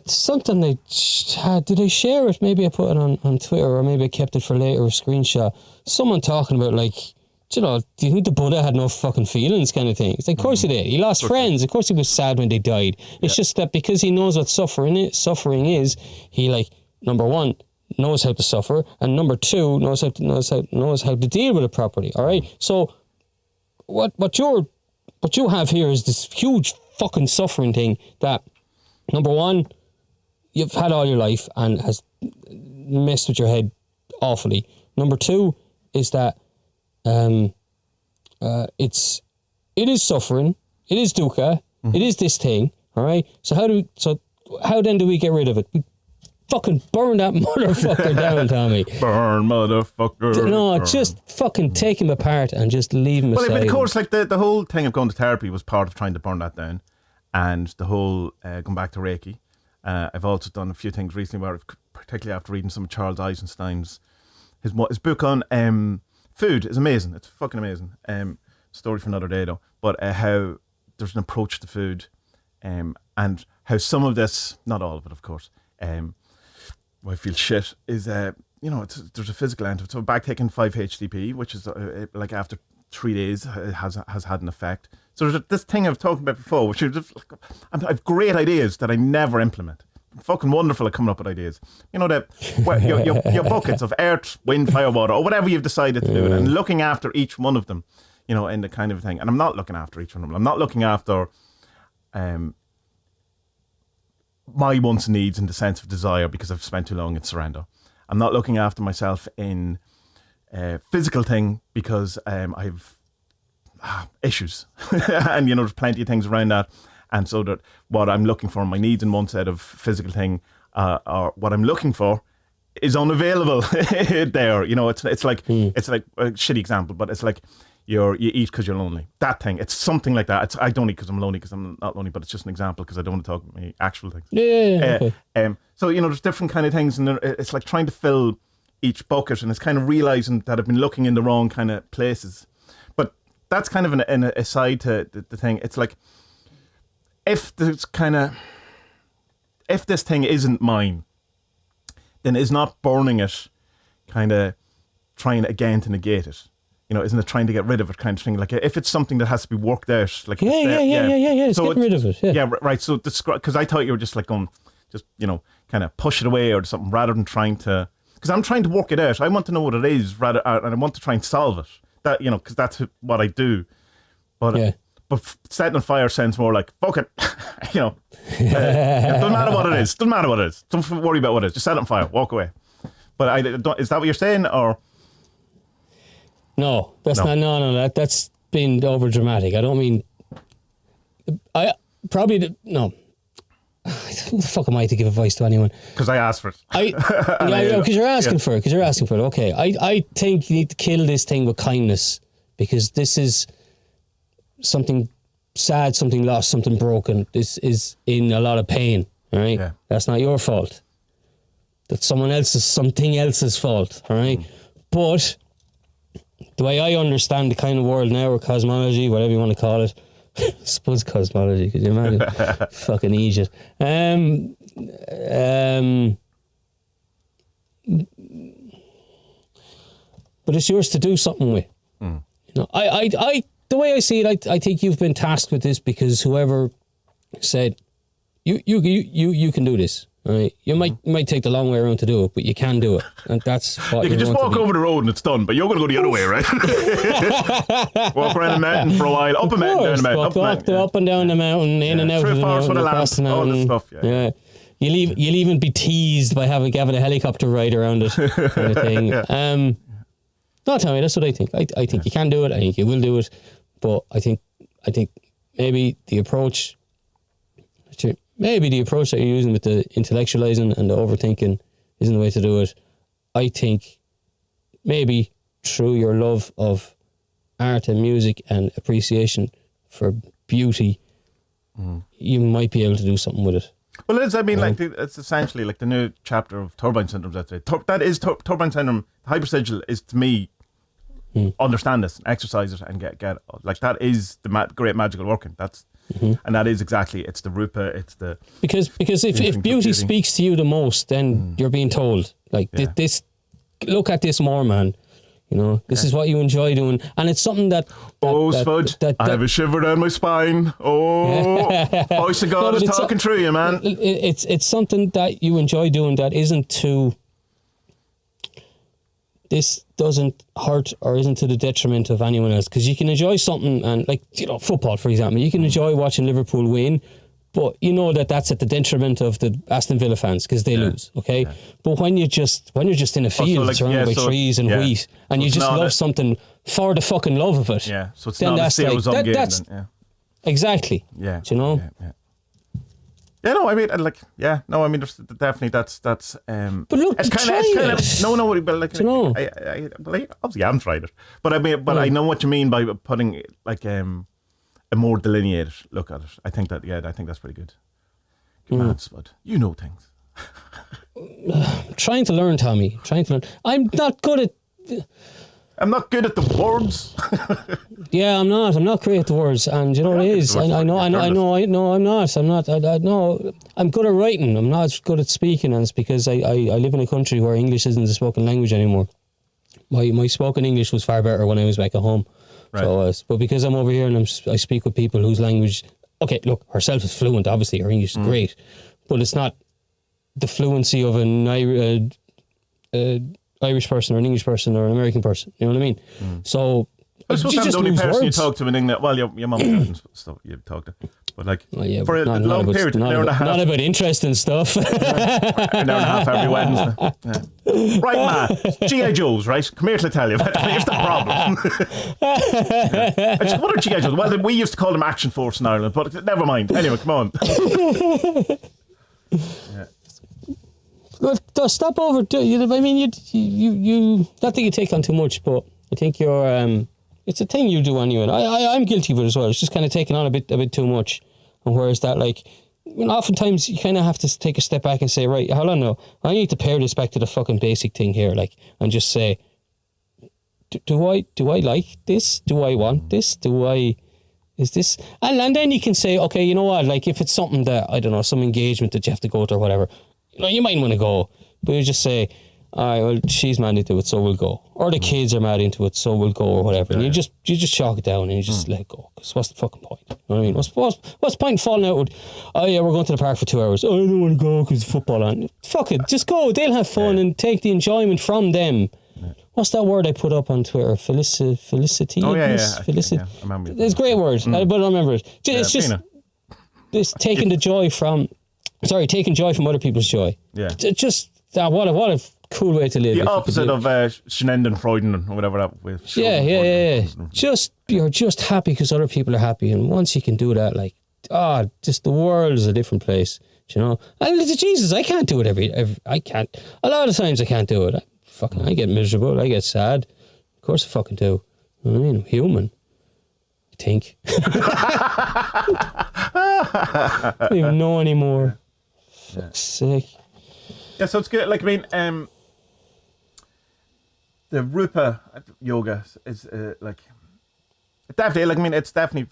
S1: Something did I share it? Maybe I put it on Twitter or maybe I kept it for later, a screenshot. Someone talking about do you think the Buddha had no fucking feelings kind of thing? It's like, of course he did. He lost friends. Of course he was sad when they died. It's just that because he knows what suffering is, he number one, knows how to suffer, and number two, knows how to deal with it properly. All right? So what you have here is this huge fucking suffering thing that, number one, you've had all your life and has messed with your head awfully. Number two is that it is suffering, it is dukkha, it is this thing. All right. So how then do we get rid of it? We fucking burn that motherfucker down, Tommy.
S2: Burn, motherfucker.
S1: No, just fucking take him apart and just leave him aside.
S2: But of course, the whole thing of going to therapy was part of trying to burn that down. And the whole going back to Reiki. I've also done a few things recently where, particularly after reading some of Charles Eisenstein's, his book on food is amazing. It's fucking amazing. Story for another day though. But how there's an approach to food and how some of this, not all of it of course, why I feel shit is, there's a physical end to it. So back taking 5-HTP, which is like after 3 days has had an effect. So there's this thing I've talked about before, which is just, I've great ideas that I never implement. I'm fucking wonderful at coming up with ideas. You know, your buckets of earth, wind, fire, water, or whatever you've decided to do, and looking after each one of them, you know, in the kind of thing. And I'm not looking after each one of them. I'm not looking after my wants and needs in the sense of desire because I've spent too long in surrender. I'm not looking after myself in physical thing because I've issues. And, you know, there's plenty of things around that. And so that what I'm looking for, my needs in one set of physical thing, or what I'm looking for is unavailable there. You know, it's like a shitty example, but it's like you eat because you're lonely. That thing, it's something like that. I don't eat because I'm lonely because I'm not lonely, but it's just an example because I don't want to talk about my actual things.
S1: Yeah. Okay.
S2: So, you know, there's different kind of things, and it's like trying to fill each bucket, and it's kind of realizing that I've been looking in the wrong kind of places. But that's kind of an aside to the thing. It's like, if this thing isn't mine, then it's not burning it, kind of trying again to negate it. You know, isn't it trying to get rid of it kind of thing? Like if it's something that has to be worked out, like
S1: yeah. It's
S2: so
S1: getting rid of it.
S2: Yeah, right. So because I thought you were just like going, just, you know, kind of push it away or something rather than trying to. Because I'm trying to work it out. I want to know what it is and I want to try and solve it. That, you know, because that's what I do. But setting on fire sounds more like, fuck it. You know, it doesn't matter what it is. Don't worry about what it is. Just set it on fire. Walk away. But is that what you're saying, or?
S1: No, that's not. No. That's being over dramatic. I don't mean. I probably no. Who the fuck am I to give advice to anyone?
S2: Because I asked for it.
S1: Because you're asking for it. Because you're asking for it. Okay, I think you need to kill this thing with kindness, because this is something sad, something lost, something broken. This is in a lot of pain. All right, that's not your fault. That's something else's fault. All right, but the way I understand the kind of world now, or cosmology, whatever you want to call it. I suppose cosmology, could you imagine? Fucking Egypt. But it's yours to do something with. You know, I the way I see it, I think you've been tasked with this because whoever said you can do this. Right? You might take the long way around to do it, but you can do it, and that's what
S2: you can just walk over the road and it's done. But you're going to go the other way, right? Walk around a mountain for a while, up a mountain, down a mountain,
S1: up and down the mountain, in and out of the mountain, across the mountain, all this stuff. Yeah. You'll even be teased by having a helicopter ride around it, kind of thing. No, Tommy, that's what I think. I think you can do it. I think you will do it, but I think maybe the approach. Maybe the approach that you're using with the intellectualizing and the overthinking isn't the way to do it. I think maybe through your love of art and music and appreciation for beauty, you might be able to do something with it.
S2: Well, it's essentially like the new chapter of Turbine Syndrome. That is Turbine Syndrome. Hypersigil is, to me, understand this, exercise it, and get like that is the great magical working. That's. And that is exactly, it's the rupa, it's the... Because
S1: if beauty speaks to you the most, then you're being told, like, this, look at this more, man. You know, this is what you enjoy doing. And it's something that
S2: Spud, I have a shiver down my spine. Voice of God is talking through you, man.
S1: It's something that you enjoy doing that isn't too... This doesn't hurt or isn't to the detriment of anyone else, because you can enjoy something, and like, you know, football, for example, you can enjoy watching Liverpool win, but you know that's at the detriment of the Aston Villa fans because they lose, okay? Yeah. But when you're just in a field surrounded by trees and wheat, and you just love something for the fucking love of it,
S2: so it's not a sales on game.
S1: Exactly.
S2: Yeah.
S1: Do you know?
S2: Yeah, no, I mean, there's definitely that's.
S1: But look,
S2: it's kind of no, but like, I obviously I haven't tried it, but I mean, I know what you mean by putting like a more delineated look at it. I think that's pretty good. Good man, Spud. You know things.
S1: Trying to learn, Tommy. I'm not good at.
S2: I'm not good at the words.
S1: Yeah, I'm not. I'm not great at the words, and you know what it is. I know. I'm not. I know. I'm good at writing. I'm not good at speaking, and it's because I live in a country where English isn't the spoken language anymore. My spoken English was far better when I was back at home.
S2: Right.
S1: So, but because I'm over here and I speak with people whose language, okay, look, herself is fluent. Obviously, her English is great, but it's not the fluency of an Irish person or an English person or an American person. You know what I mean? So
S2: I suppose I'm the only person you talk to in England. Well, your mum and stuff you talk to, but like for a long period, an hour and a half.
S1: Not about interesting stuff.
S2: An hour and a half every Wednesday. Yeah. Right, Ma. G.I. Joes, right? Come here to tell you. Here's the problem. What are G.I. Joes? Well, we used to call them Action Force in Ireland, but never mind. Anyway, come on. Yeah.
S1: Well, stop over. I mean, you. Not that you take on too much, but I think you're. It's a thing you do anyway. I'm guilty of it as well. It's just kind of taking on a bit too much. And whereas that, like, oftentimes you kind of have to take a step back and say, right, hold on, no, I need to pare this back to the fucking basic thing here, like, and just say, do I like this? Do I want this? Is this? And then you can say, okay, you know what? Like, if it's something that I don't know, some engagement that you have to go to or whatever, you might want to go, but you just say, all right, well, she's mad into it, so we'll go. Or the kids are mad into it, so we'll go, or whatever. And you just chalk it down and you just let it go. Because what's the fucking point? You know what I mean? What's the point in falling out with, oh yeah, we're going to the park for 2 hours. Oh, I don't want to go because football on. Fuck it, just go. They'll have fun and take the enjoyment from them. Yeah. What's that word I put up on Twitter? Felicity?
S2: Oh, yeah.
S1: Felicity.
S2: I remember.
S1: It's a great word, but I don't remember it. It's just taking taking joy from other people's joy.
S2: Yeah.
S1: Just what a cool way to live.
S2: The opposite of Schnenden, Freuden, or whatever that was.
S1: Yeah. You're just happy because other people are happy, and once you can do that, like, just the world is a different place, you know. And Jesus, I can't do it I can't. A lot of times I can't do it. I get miserable. I get sad. Of course I fucking do. You know what I mean? I'm human. I think. I don't even know anymore. Fuck's sake.
S2: Yeah, so it's good. Like, I mean, the Rupa yoga is like definitely. Like, I mean, it's definitely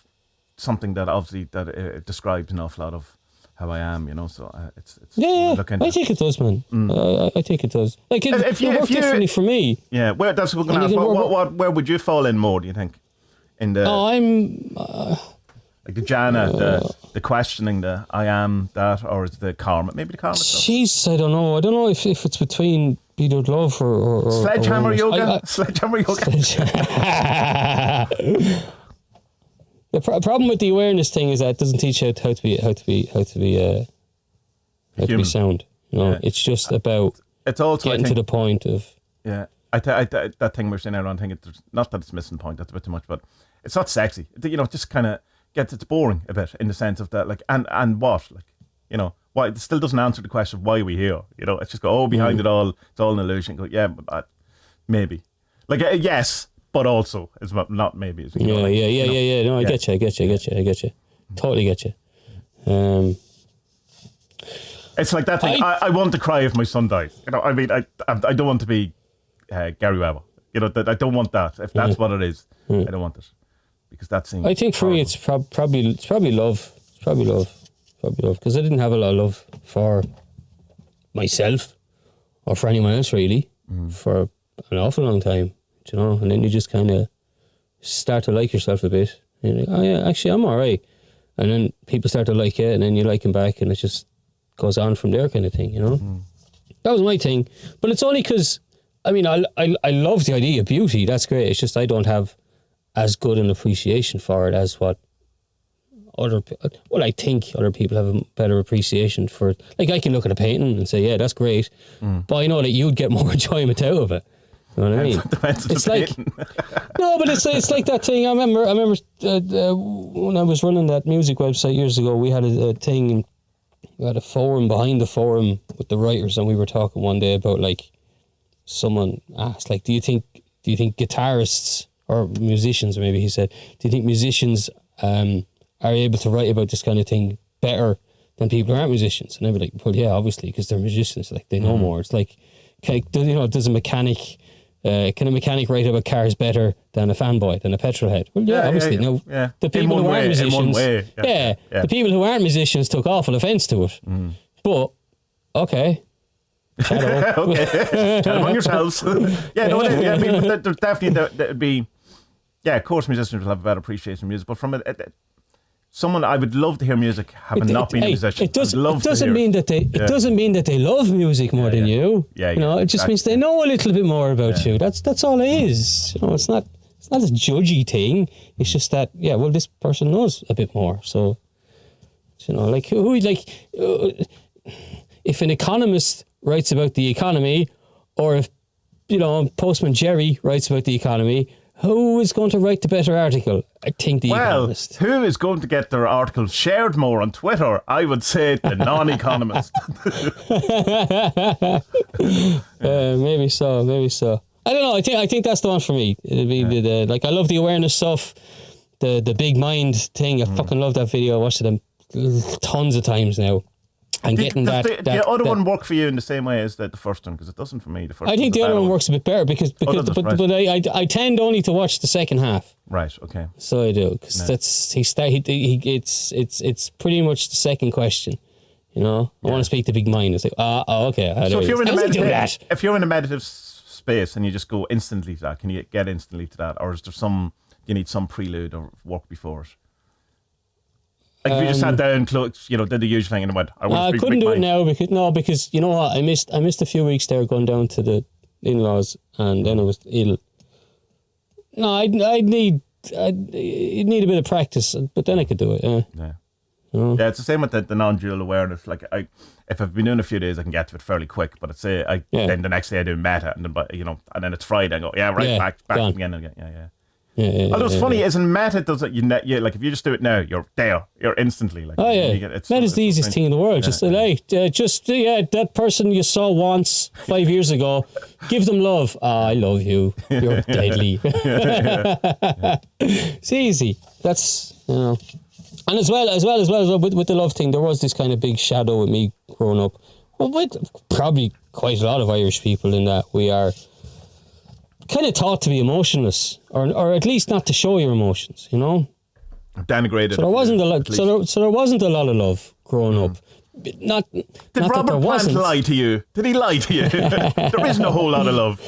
S2: something that obviously it describes an awful lot of how I am. You know, so it's
S1: yeah. I think it does, man. I think it does. Like, it works differently for me.
S2: Yeah, that's what we're going to ask. Where would you fall in more? Do you think? In the like the jhana, the questioning, the I am that, or is the karma? Maybe the karma stuff.
S1: Jeez, I don't know. I don't know if it's between beat out love or
S2: sledgehammer yoga. Sledgehammer yoga.
S1: The problem with the awareness thing is that it doesn't teach you how to be sound. You know, it's just about. It's also getting to the point of.
S2: Yeah, that thing we're saying earlier on. I think it's not that it's missing point. That's a bit too much, but it's not sexy. You know, it just kind of it's boring a bit in the sense of that, like, and what, like, you know, why it still doesn't answer the question of why are we here. You know, it's just behind it all, it's all an illusion. Go, yeah, but maybe, like, yes, but also it's not maybe. It's,
S1: yeah. No, I get you. Totally get you.
S2: It's like that thing. I want to cry if my son dies. You know, I mean, I don't want to be Gary Weber. You know, I don't want that. If that's what it is, I don't want it. Because that seems.
S1: I think for me, it's probably love. It's probably love. Because I didn't have a lot of love for myself or for anyone else really for an awful long time. You know, and then you just kind of start to like yourself a bit. And you're like, oh yeah, actually I'm all right. And then people start to like you, and then you like them back, and it just goes on from there, kind of thing. You know, that was my thing. But it's only because I mean I love the idea of beauty. That's great. It's just I don't have as good an appreciation for it as what I think other people have a better appreciation for it. Like, I can look at a painting and say, yeah, that's great, but I know that you'd get more enjoyment out of it. You know what I mean? It's like no, but it's like that thing. I remember when I was running that music website years ago, we had a thing. We had a forum behind the forum with the writers, and we were talking one day about, like, someone asked, like, do you think guitarists or musicians, or maybe he said, do you think musicians are able to write about this kind of thing better than people who aren't musicians? And I'd be like, well, yeah, obviously, because they're musicians, like, they know more. It's like, you know, does a mechanic can a mechanic write about cars better than a fanboy, than a petrol head? Well, yeah, obviously. No, the people who aren't musicians, the people who aren't musicians took awful offence to it. But okay.
S2: Okay, tell among yourselves. Yeah, no, I mean, there's definitely there'd be. Yeah, of course, musicians will have a better appreciation of music, but from someone I would love to hear music having not been a musician. It doesn't
S1: mean that they love music more than you.
S2: Yeah,
S1: you know, it just means they know a little bit more about you. That's all it is. You know, it's not a judgy thing. It's just that well, this person knows a bit more. So, you know, like if an economist writes about the economy, or if Postman Jerry writes about the economy, who is going to write the better article? I think the economist.
S2: Who is going to get their article shared more on Twitter? I would say the non-economist.
S1: Maybe so. I don't know. I think that's the one for me. It'd be I love the awareness stuff, the big mind thing. I fucking love that video. I watched it tons of times now. And getting
S2: the other one work for you in the same way as the first one? Because it doesn't for me. The first.
S1: I think the other one works a bit better because I tend only to watch the second half.
S2: Right. Okay.
S1: So I do because it's pretty much the second question. You know, I want to speak to big mind. It's like okay.
S2: So if you're in a meditative space and you just go instantly to that, can you get instantly to that, or is there you need some prelude or work before it? Like if you just sat down, did the usual thing and went, I
S1: couldn't do it now because you know what, I missed a few weeks there going down to the in-laws, and then I was ill. No, I'd need a bit of practice, but then I could do it.
S2: Yeah. Yeah, it's the same with the non-dual awareness. Like if I've been doing a few days, I can get to it fairly quick. But then the next day I do meta, and then and then it's Friday. I go, back again. Yeah. Although it's funny, isn't meta does it? Like if you just do it now, you're there. You're instantly like.
S1: Meta's the easiest thing in the world. That person you saw once 5 years ago, give them love. I love you. You're deadly. It's easy. That's and as well with the love thing, there was this kind of big shadow with me growing up. Well, with probably quite a lot of Irish people, in that we are kind of taught to be emotionless, or at least not to show your emotions, you know.
S2: Denigrated.
S1: So there wasn't a lot. So there wasn't a lot of love growing up. Did
S2: Robert Plant lie to you? Did he lie to you? There isn't a whole lot of love.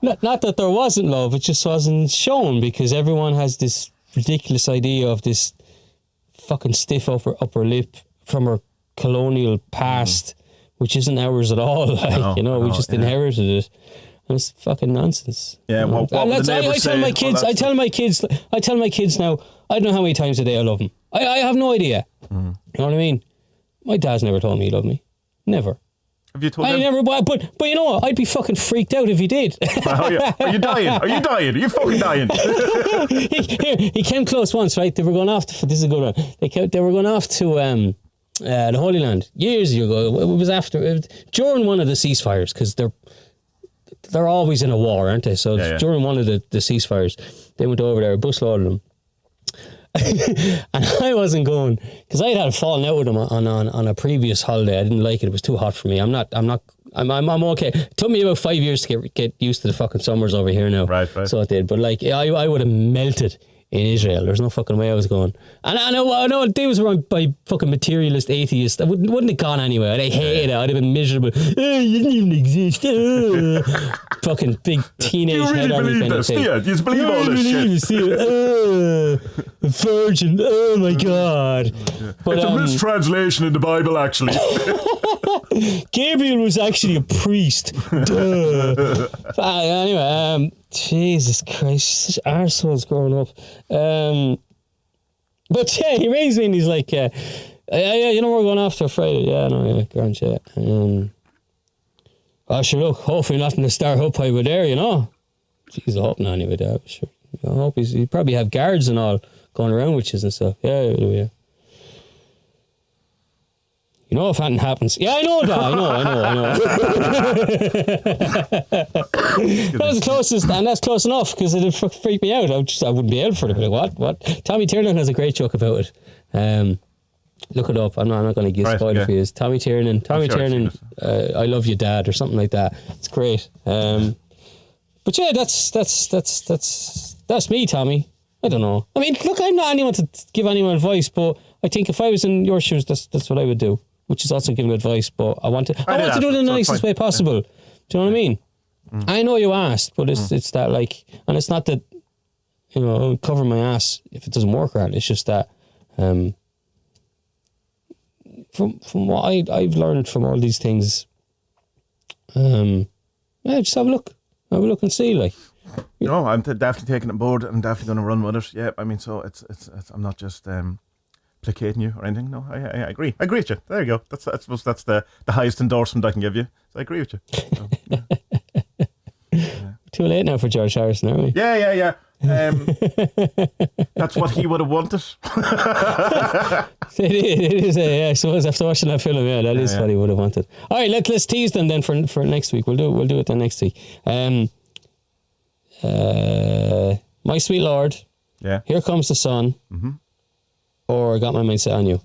S1: Not that there wasn't love. It just wasn't shown because everyone has this ridiculous idea of this fucking stiff upper lip from our colonial past, which isn't ours at all. We just inherited it. It's fucking nonsense.
S2: Yeah,
S1: I tell my kids now, I don't know how many times a day I love them. I have no idea. You know what I mean? My dad's never told me he loved me. Never.
S2: Have you told him?
S1: Never, but you know what? I'd be fucking freaked out if he did.
S2: Are you dying? Are you fucking dying?
S1: He came close once, right? They were going off to, this is a good one. They were going off to the Holy Land years ago. It was during one of the ceasefires, because they're always in a war, aren't they? So during one of the ceasefires, they went over there, busloaded them. And I wasn't going because I had a falling out with him on a previous holiday. I didn't like it. It was too hot for me. I'm okay. It took me about 5 years to get used to the fucking summers over here now. Right. So it did. But like, I would have melted in Israel. There's no fucking way I was going. And I know they was run by fucking materialist atheists. I wouldn't have gone anyway. I'd have hated it. I'd have been miserable. Oh, you didn't even exist. Fucking big teenage.
S2: Do you really believe this? Do you believe all this shit?
S1: Virgin. Oh my God. But,
S2: it's a mistranslation in the Bible, actually.
S1: Gabriel was actually a priest. Anyway, Jesus Christ, such arseholes growing up. But yeah, he raised me and he's like, we're going after Friday. Grand, sure, look, hopefully nothing to start up over there, you know. Jeez, I hope not anyway, Dad. Sure. I hope he probably have guards and all going around with you and stuff. Yeah. You know if anything happens. Yeah, I know that. I know. That was the closest, and that's close enough because it'd freak me out. I wouldn't be able for it. Like, what? Tommy Tiernan has a great joke about it. Look it up. I'm not going to give spoiler for you. Tommy Tiernan, I love you, Dad, or something like that. It's great. But yeah, that's me, Tommy. I don't know. I mean, look, I'm not anyone to give anyone advice, but I think if I was in your shoes, that's what I would do, which is also giving advice. But I want to do it in the nicest way possible. Do you know what I mean? I know you asked, but it's that like, and it's not that, you know, cover my ass if it doesn't work out. It's just that from what I've learned from all these things, just have a look and see, like.
S2: No, I'm definitely taking it on board. I'm definitely going to run with it. Yeah, I mean, so it's I'm not just placating you or anything. No, I agree. I agree with you. There you go. I suppose that's the highest endorsement I can give you. So I agree with you. So, yeah.
S1: Too late now for George Harrison, aren't we?
S2: Yeah. That's what he would have wanted.
S1: It is. I suppose after watching that film, that is what he would have wanted. All right, let's tease them then for next week. We'll do it then next week. My Sweet Lord.
S2: Yeah.
S1: Here Comes the Sun. Mm-hmm. Or Got My Mind Set on You.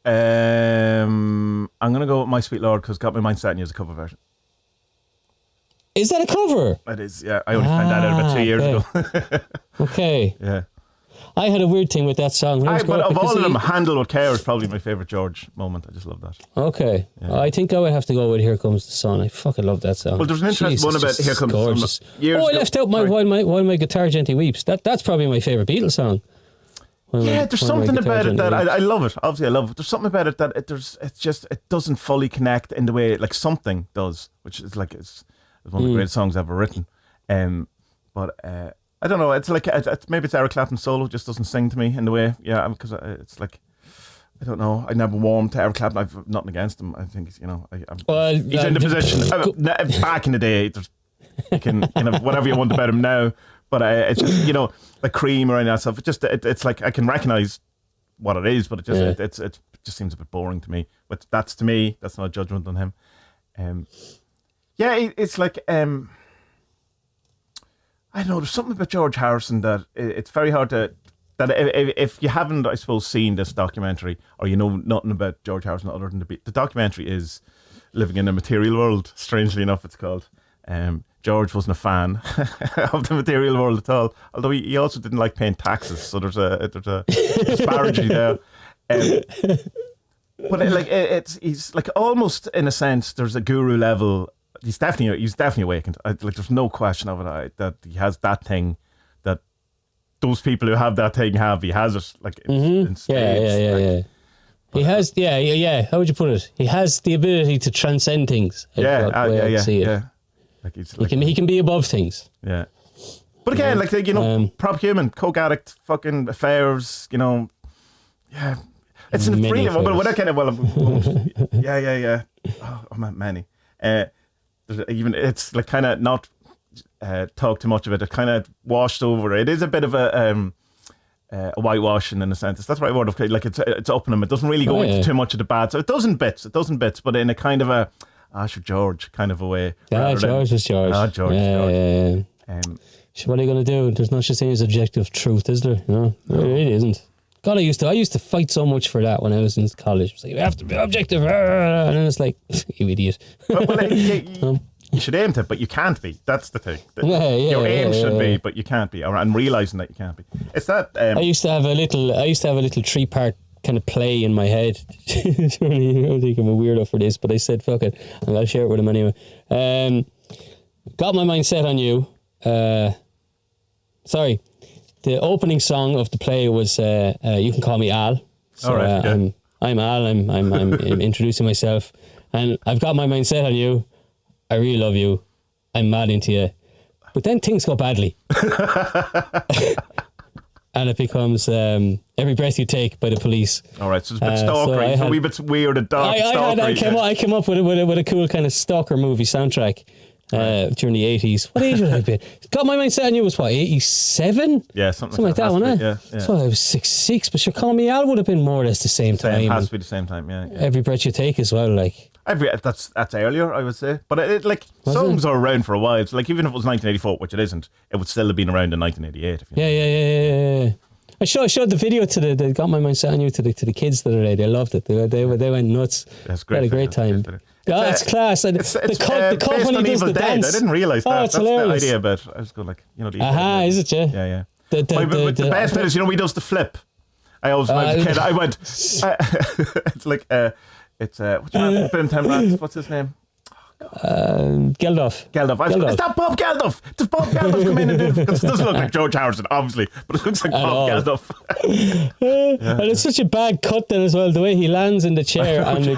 S2: I'm gonna go with My Sweet Lord because Got My Mind Set on You is a cover version.
S1: Is that a cover?
S2: It is, yeah. I only found that out about 2 years ago.
S1: Okay.
S2: Yeah.
S1: I had a weird thing with that song.
S2: But of all of them, Handle With Care is probably my favourite George moment. I just love that.
S1: Okay. Yeah. I think I would have to go with Here Comes the Sun. I fucking love that song.
S2: Well, there's an interesting one about Here Comes the Sun.
S1: I left out While My Guitar Gently Weeps. That's probably my favourite Beatles song.
S2: There's something about it that I love it. Obviously, I love it. There's something about it that it doesn't fully connect in the way like Something does, which is like it's one of the greatest songs ever written. But I don't know. It's like maybe it's Eric Clapton's solo just doesn't sing to me in the way. Yeah, because it's like I don't know. I never warmed to Eric Clapton. I've nothing against him. I think he's in the position back in the day. You can whatever you want about him now. But it's just, like Cream or any of that stuff. It's like I can recognise what it is, but it just seems a bit boring to me. But to me. That's not a judgment on him. It's like I don't know. There's something about George Harrison that it's very hard to. That if you haven't, I suppose, seen this documentary or you know nothing about George Harrison other than the documentary is Living in a Material World. Strangely enough, it's called. George wasn't a fan of the material world at all. Although he also didn't like paying taxes, so there's a disparity there. But he's like almost in a sense. There's a guru level. He's definitely awakened. There's no question of it. that he has that thing that those people who have that thing have. He has it like in spades.
S1: Yeah. He has, How would you put it? He has the ability to transcend things. See it.
S2: Yeah.
S1: He can be above things.
S2: Yeah. But again, prop human, coke addict, fucking affairs, yeah. It's a really, but what I kind of, yeah. Oh man, many. It's like kind of not talk too much of it. It kind of washed over. It is a bit of a whitewashing in a sense. That's the right word. Like it's up in him. It doesn't really go into too much of the bad. So it does in bits, but in a kind of a George kind of a way.
S1: George is George.
S2: George.
S1: Yeah. So what are you going to do? There's no such thing as objective truth, is there? No, it really isn't. God, I used to fight so much for that when I was in college. It was like, you have to be objective. And then it's like, you idiot.
S2: You should aim to, but you can't be. That's the thing. Your aim should be, but you can't be. And realising that you can't be. It's that. I
S1: used to have a little 3-part kind of play in my head. I don't think I'm a weirdo for this, but I said fuck it and I'll share it with him anyway. Got My Mind Set on You. The opening song of the play was You Can Call Me Al. So I'm Al. I'm introducing myself, and I've got my mind set on you. I really love you. I'm mad into you. But then things go badly. And it becomes Every Breath You Take by The Police.
S2: All right, so it's a bit stalkery. It's a wee bit weird and dark.
S1: I came up with a cool kind of stalker movie soundtrack during the 80s. What age would I have been? Got My Mind Set on You was what, 87?
S2: Yeah, something like that,
S1: wasn't it?
S2: Yeah.
S1: So I was 6'6", but Call Me Al would have been more or less the same time.
S2: Has to be the same time, yeah.
S1: Every Breath You Take as well, like.
S2: That's earlier, I would say. But songs are around for a while. So even if it was 1984, which it isn't, it would still have been around in 1988.
S1: Yeah. I showed the video to they Got My Mind Set on You to the kids the other day. They loved it. They went nuts.
S2: That's great.
S1: Had a great time. it's class. And
S2: it's
S1: the cut
S2: based
S1: when
S2: on
S1: he does
S2: Evil
S1: the
S2: Dead.
S1: dance.
S2: I didn't realise that.
S1: It's
S2: That's
S1: hilarious.
S2: the idea, but I was going like, the Evil
S1: Dead. Is it, yeah?
S2: Yeah.
S1: The
S2: best bit is, when he does the flip. I always, when I was a kid, I went, it's like, what's his name?
S1: Geldof.
S2: Is that Bob Geldof? Does Bob Geldof come in and do it? Because it doesn't look like George Harrison, obviously, but it looks like Bob Geldof.
S1: And it's such a bad cut then as well, the way he lands in the chair and it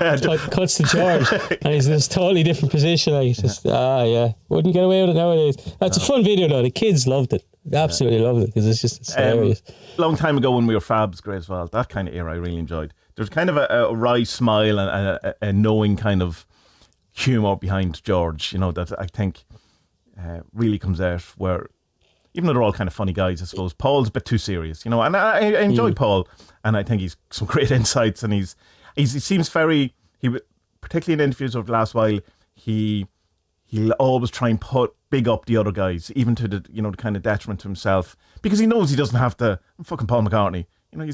S1: cuts to George and he's in this totally different position. Like, it's just, wouldn't get away with it nowadays. That's a fun video though. The kids loved it. Absolutely loved it because it's hilarious.
S2: Long time ago when we were Fabs, great as well. That kind of era I really enjoyed. There's kind of a wry smile and a knowing kind of humour behind George, that I think really comes out, where even though they're all kind of funny guys, I suppose Paul's a bit too serious, and I enjoy Paul, and I think he's some great insights, and he seems very, particularly in interviews over the last while, he'll always try and big up the other guys, even to the the kind of detriment to himself, because he knows he doesn't have to. I'm fucking Paul McCartney. I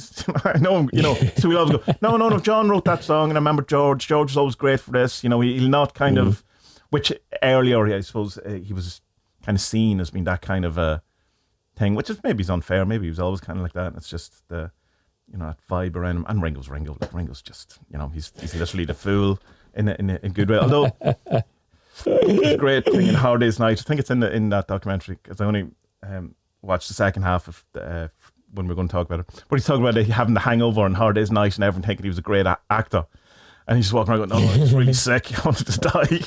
S2: know him, so we'll always go, no, John wrote that song, and I remember George was always great for this, he'll not kind of, which earlier, I suppose, he was kind of seen as being that kind of a thing, which is maybe is unfair, maybe he was always kind of like that, and it's just the, that vibe around him, and Ringo's just, he's literally the fool in a good way, although, it's a great thing in Hard Day's Night, I think it's in that documentary, because I only watched the second half of when we're going to talk about it, but he's talking about having the hangover on Hard Day's Night and everyone thinking he was a great actor, and he's just walking around going, he's really sick, he wanted to die.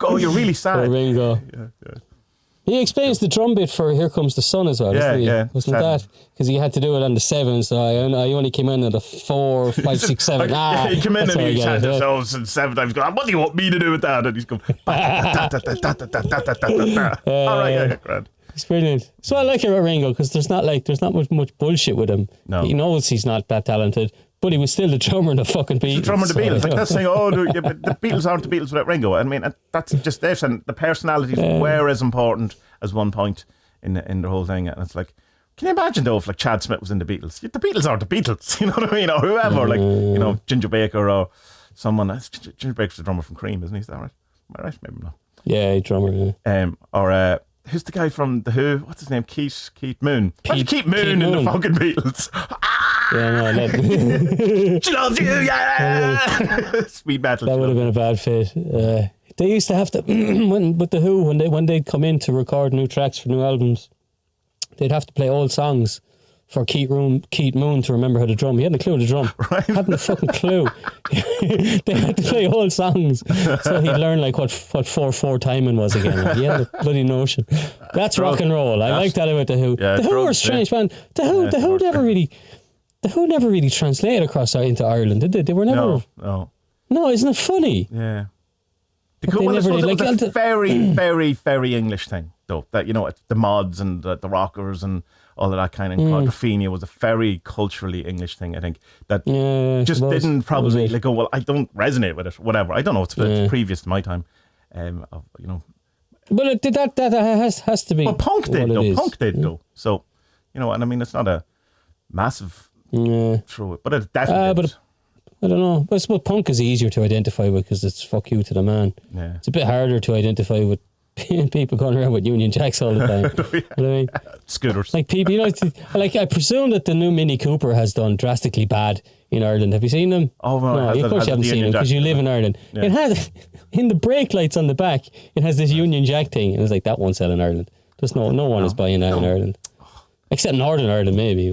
S2: Oh, you're really sad.
S1: Ringo.
S2: Yeah.
S1: He explains the drum bit for Here Comes the Sun as well, wasn't that? Because he had to do it on the 7, so I only came in at a 4, 5, 6, 7.
S2: He came in and he had themselves and 7 times going, what do you want me to do with that? And he's going, all right, grand.
S1: It's brilliant. So I like it about Ringo, because there's not much bullshit with him.
S2: No.
S1: He knows he's not that talented, but he was still the drummer in the fucking Beatles.
S2: The drummer in the Beatles. Like that's saying, but the Beatles aren't the Beatles without Ringo. I mean, that's just it. And the personalities were as important as one point in the whole thing. And it's like, can you imagine though if like Chad Smith was in the Beatles? The Beatles aren't the Beatles. You know what I mean? Or whoever, like Ginger Baker or someone. Ginger Baker's the drummer from Cream, isn't he? Is that right? Am I right? Maybe not.
S1: Yeah, drummer. Yeah.
S2: Or who's the guy from The Who? What's his name? Keith Moon. Keith Moon in the fucking Beatles.
S1: Yeah, no,
S2: she loves you, yeah. Sweet metal.
S1: That would have been a bad fit. They used to have to with The Who when they'd come in to record new tracks for new albums, they'd have to play old songs for Keith Moon to remember how to drum. He hadn't a clue how to drum.
S2: Right.
S1: Hadn't a fucking clue. They had to play old songs, so he'd learn like what 4/4 timing was again. Like, he had a bloody notion. That's rock and roll. I like that about The Who.
S2: Yeah,
S1: The Who were a strange band. The Who never really translated across into Ireland, did they? They were never. No, isn't it funny?
S2: Yeah.
S1: It was
S2: a very, very, very English thing, though. That the mods and the rockers and all of that kind of quadrophenia was a very culturally English thing. I think that just didn't probably like go. Well, I don't resonate with it. Whatever. I don't know. It's previous to my time.
S1: Well, it did that has to be.
S2: Well, punk did though. Punk did though. So and I mean, it's not a massive throw it, but it definitely. Did.
S1: I don't know. But I suppose punk is easier to identify with because it's fuck you to the man.
S2: Yeah.
S1: It's a bit harder to identify with people going around with Union Jacks all the time. You know what I mean?
S2: Scooters.
S1: Like people, like I presume that the new Mini Cooper has done drastically bad in Ireland. Have you seen them?
S2: Oh, no,
S1: of course you haven't seen them because you live in Ireland. Yeah. It has, in the brake lights on the back, it has this Union Jack thing. And it's like, that won't sell in Ireland. There's no one is buying that in Ireland. Except Northern Ireland, maybe.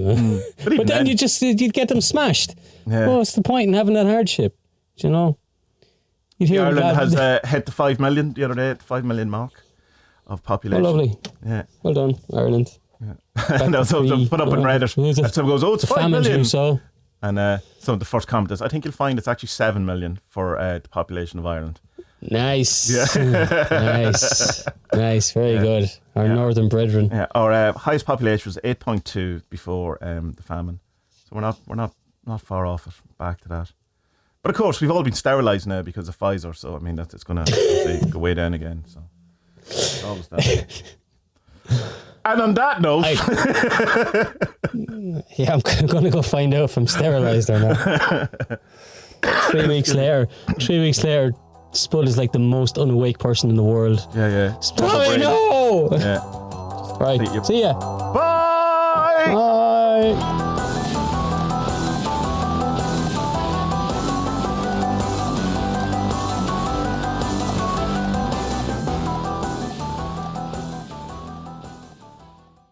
S1: But then you'd get them smashed.
S2: Yeah.
S1: What's the point in having that hardship? Do you know?
S2: Ireland has hit the 5 million the other day, the 5 million mark of population.
S1: Oh, lovely.
S2: Yeah.
S1: Well done, Ireland.
S2: Yeah. And so put up on Reddit. And someone goes, it's 5 million.
S1: So.
S2: And some of the first commenters, I think you'll find it's actually 7 million for the population of Ireland.
S1: Nice.
S2: Yeah.
S1: Nice. Very good. Our northern brethren.
S2: Yeah. Our highest population was 8.2 before the famine. So we're not far off it, back to that. But of course, we've all been sterilised now because of Pfizer. So I mean, it's going to go way down again. So always that. And on that note,
S1: I'm going to go find out if I'm sterilised or not. 3 weeks later, Spud is like the most unawake person in the world.
S2: Yeah.
S1: Spud, no!
S2: Yeah.
S1: Right, see ya.
S2: Bye!
S1: Bye!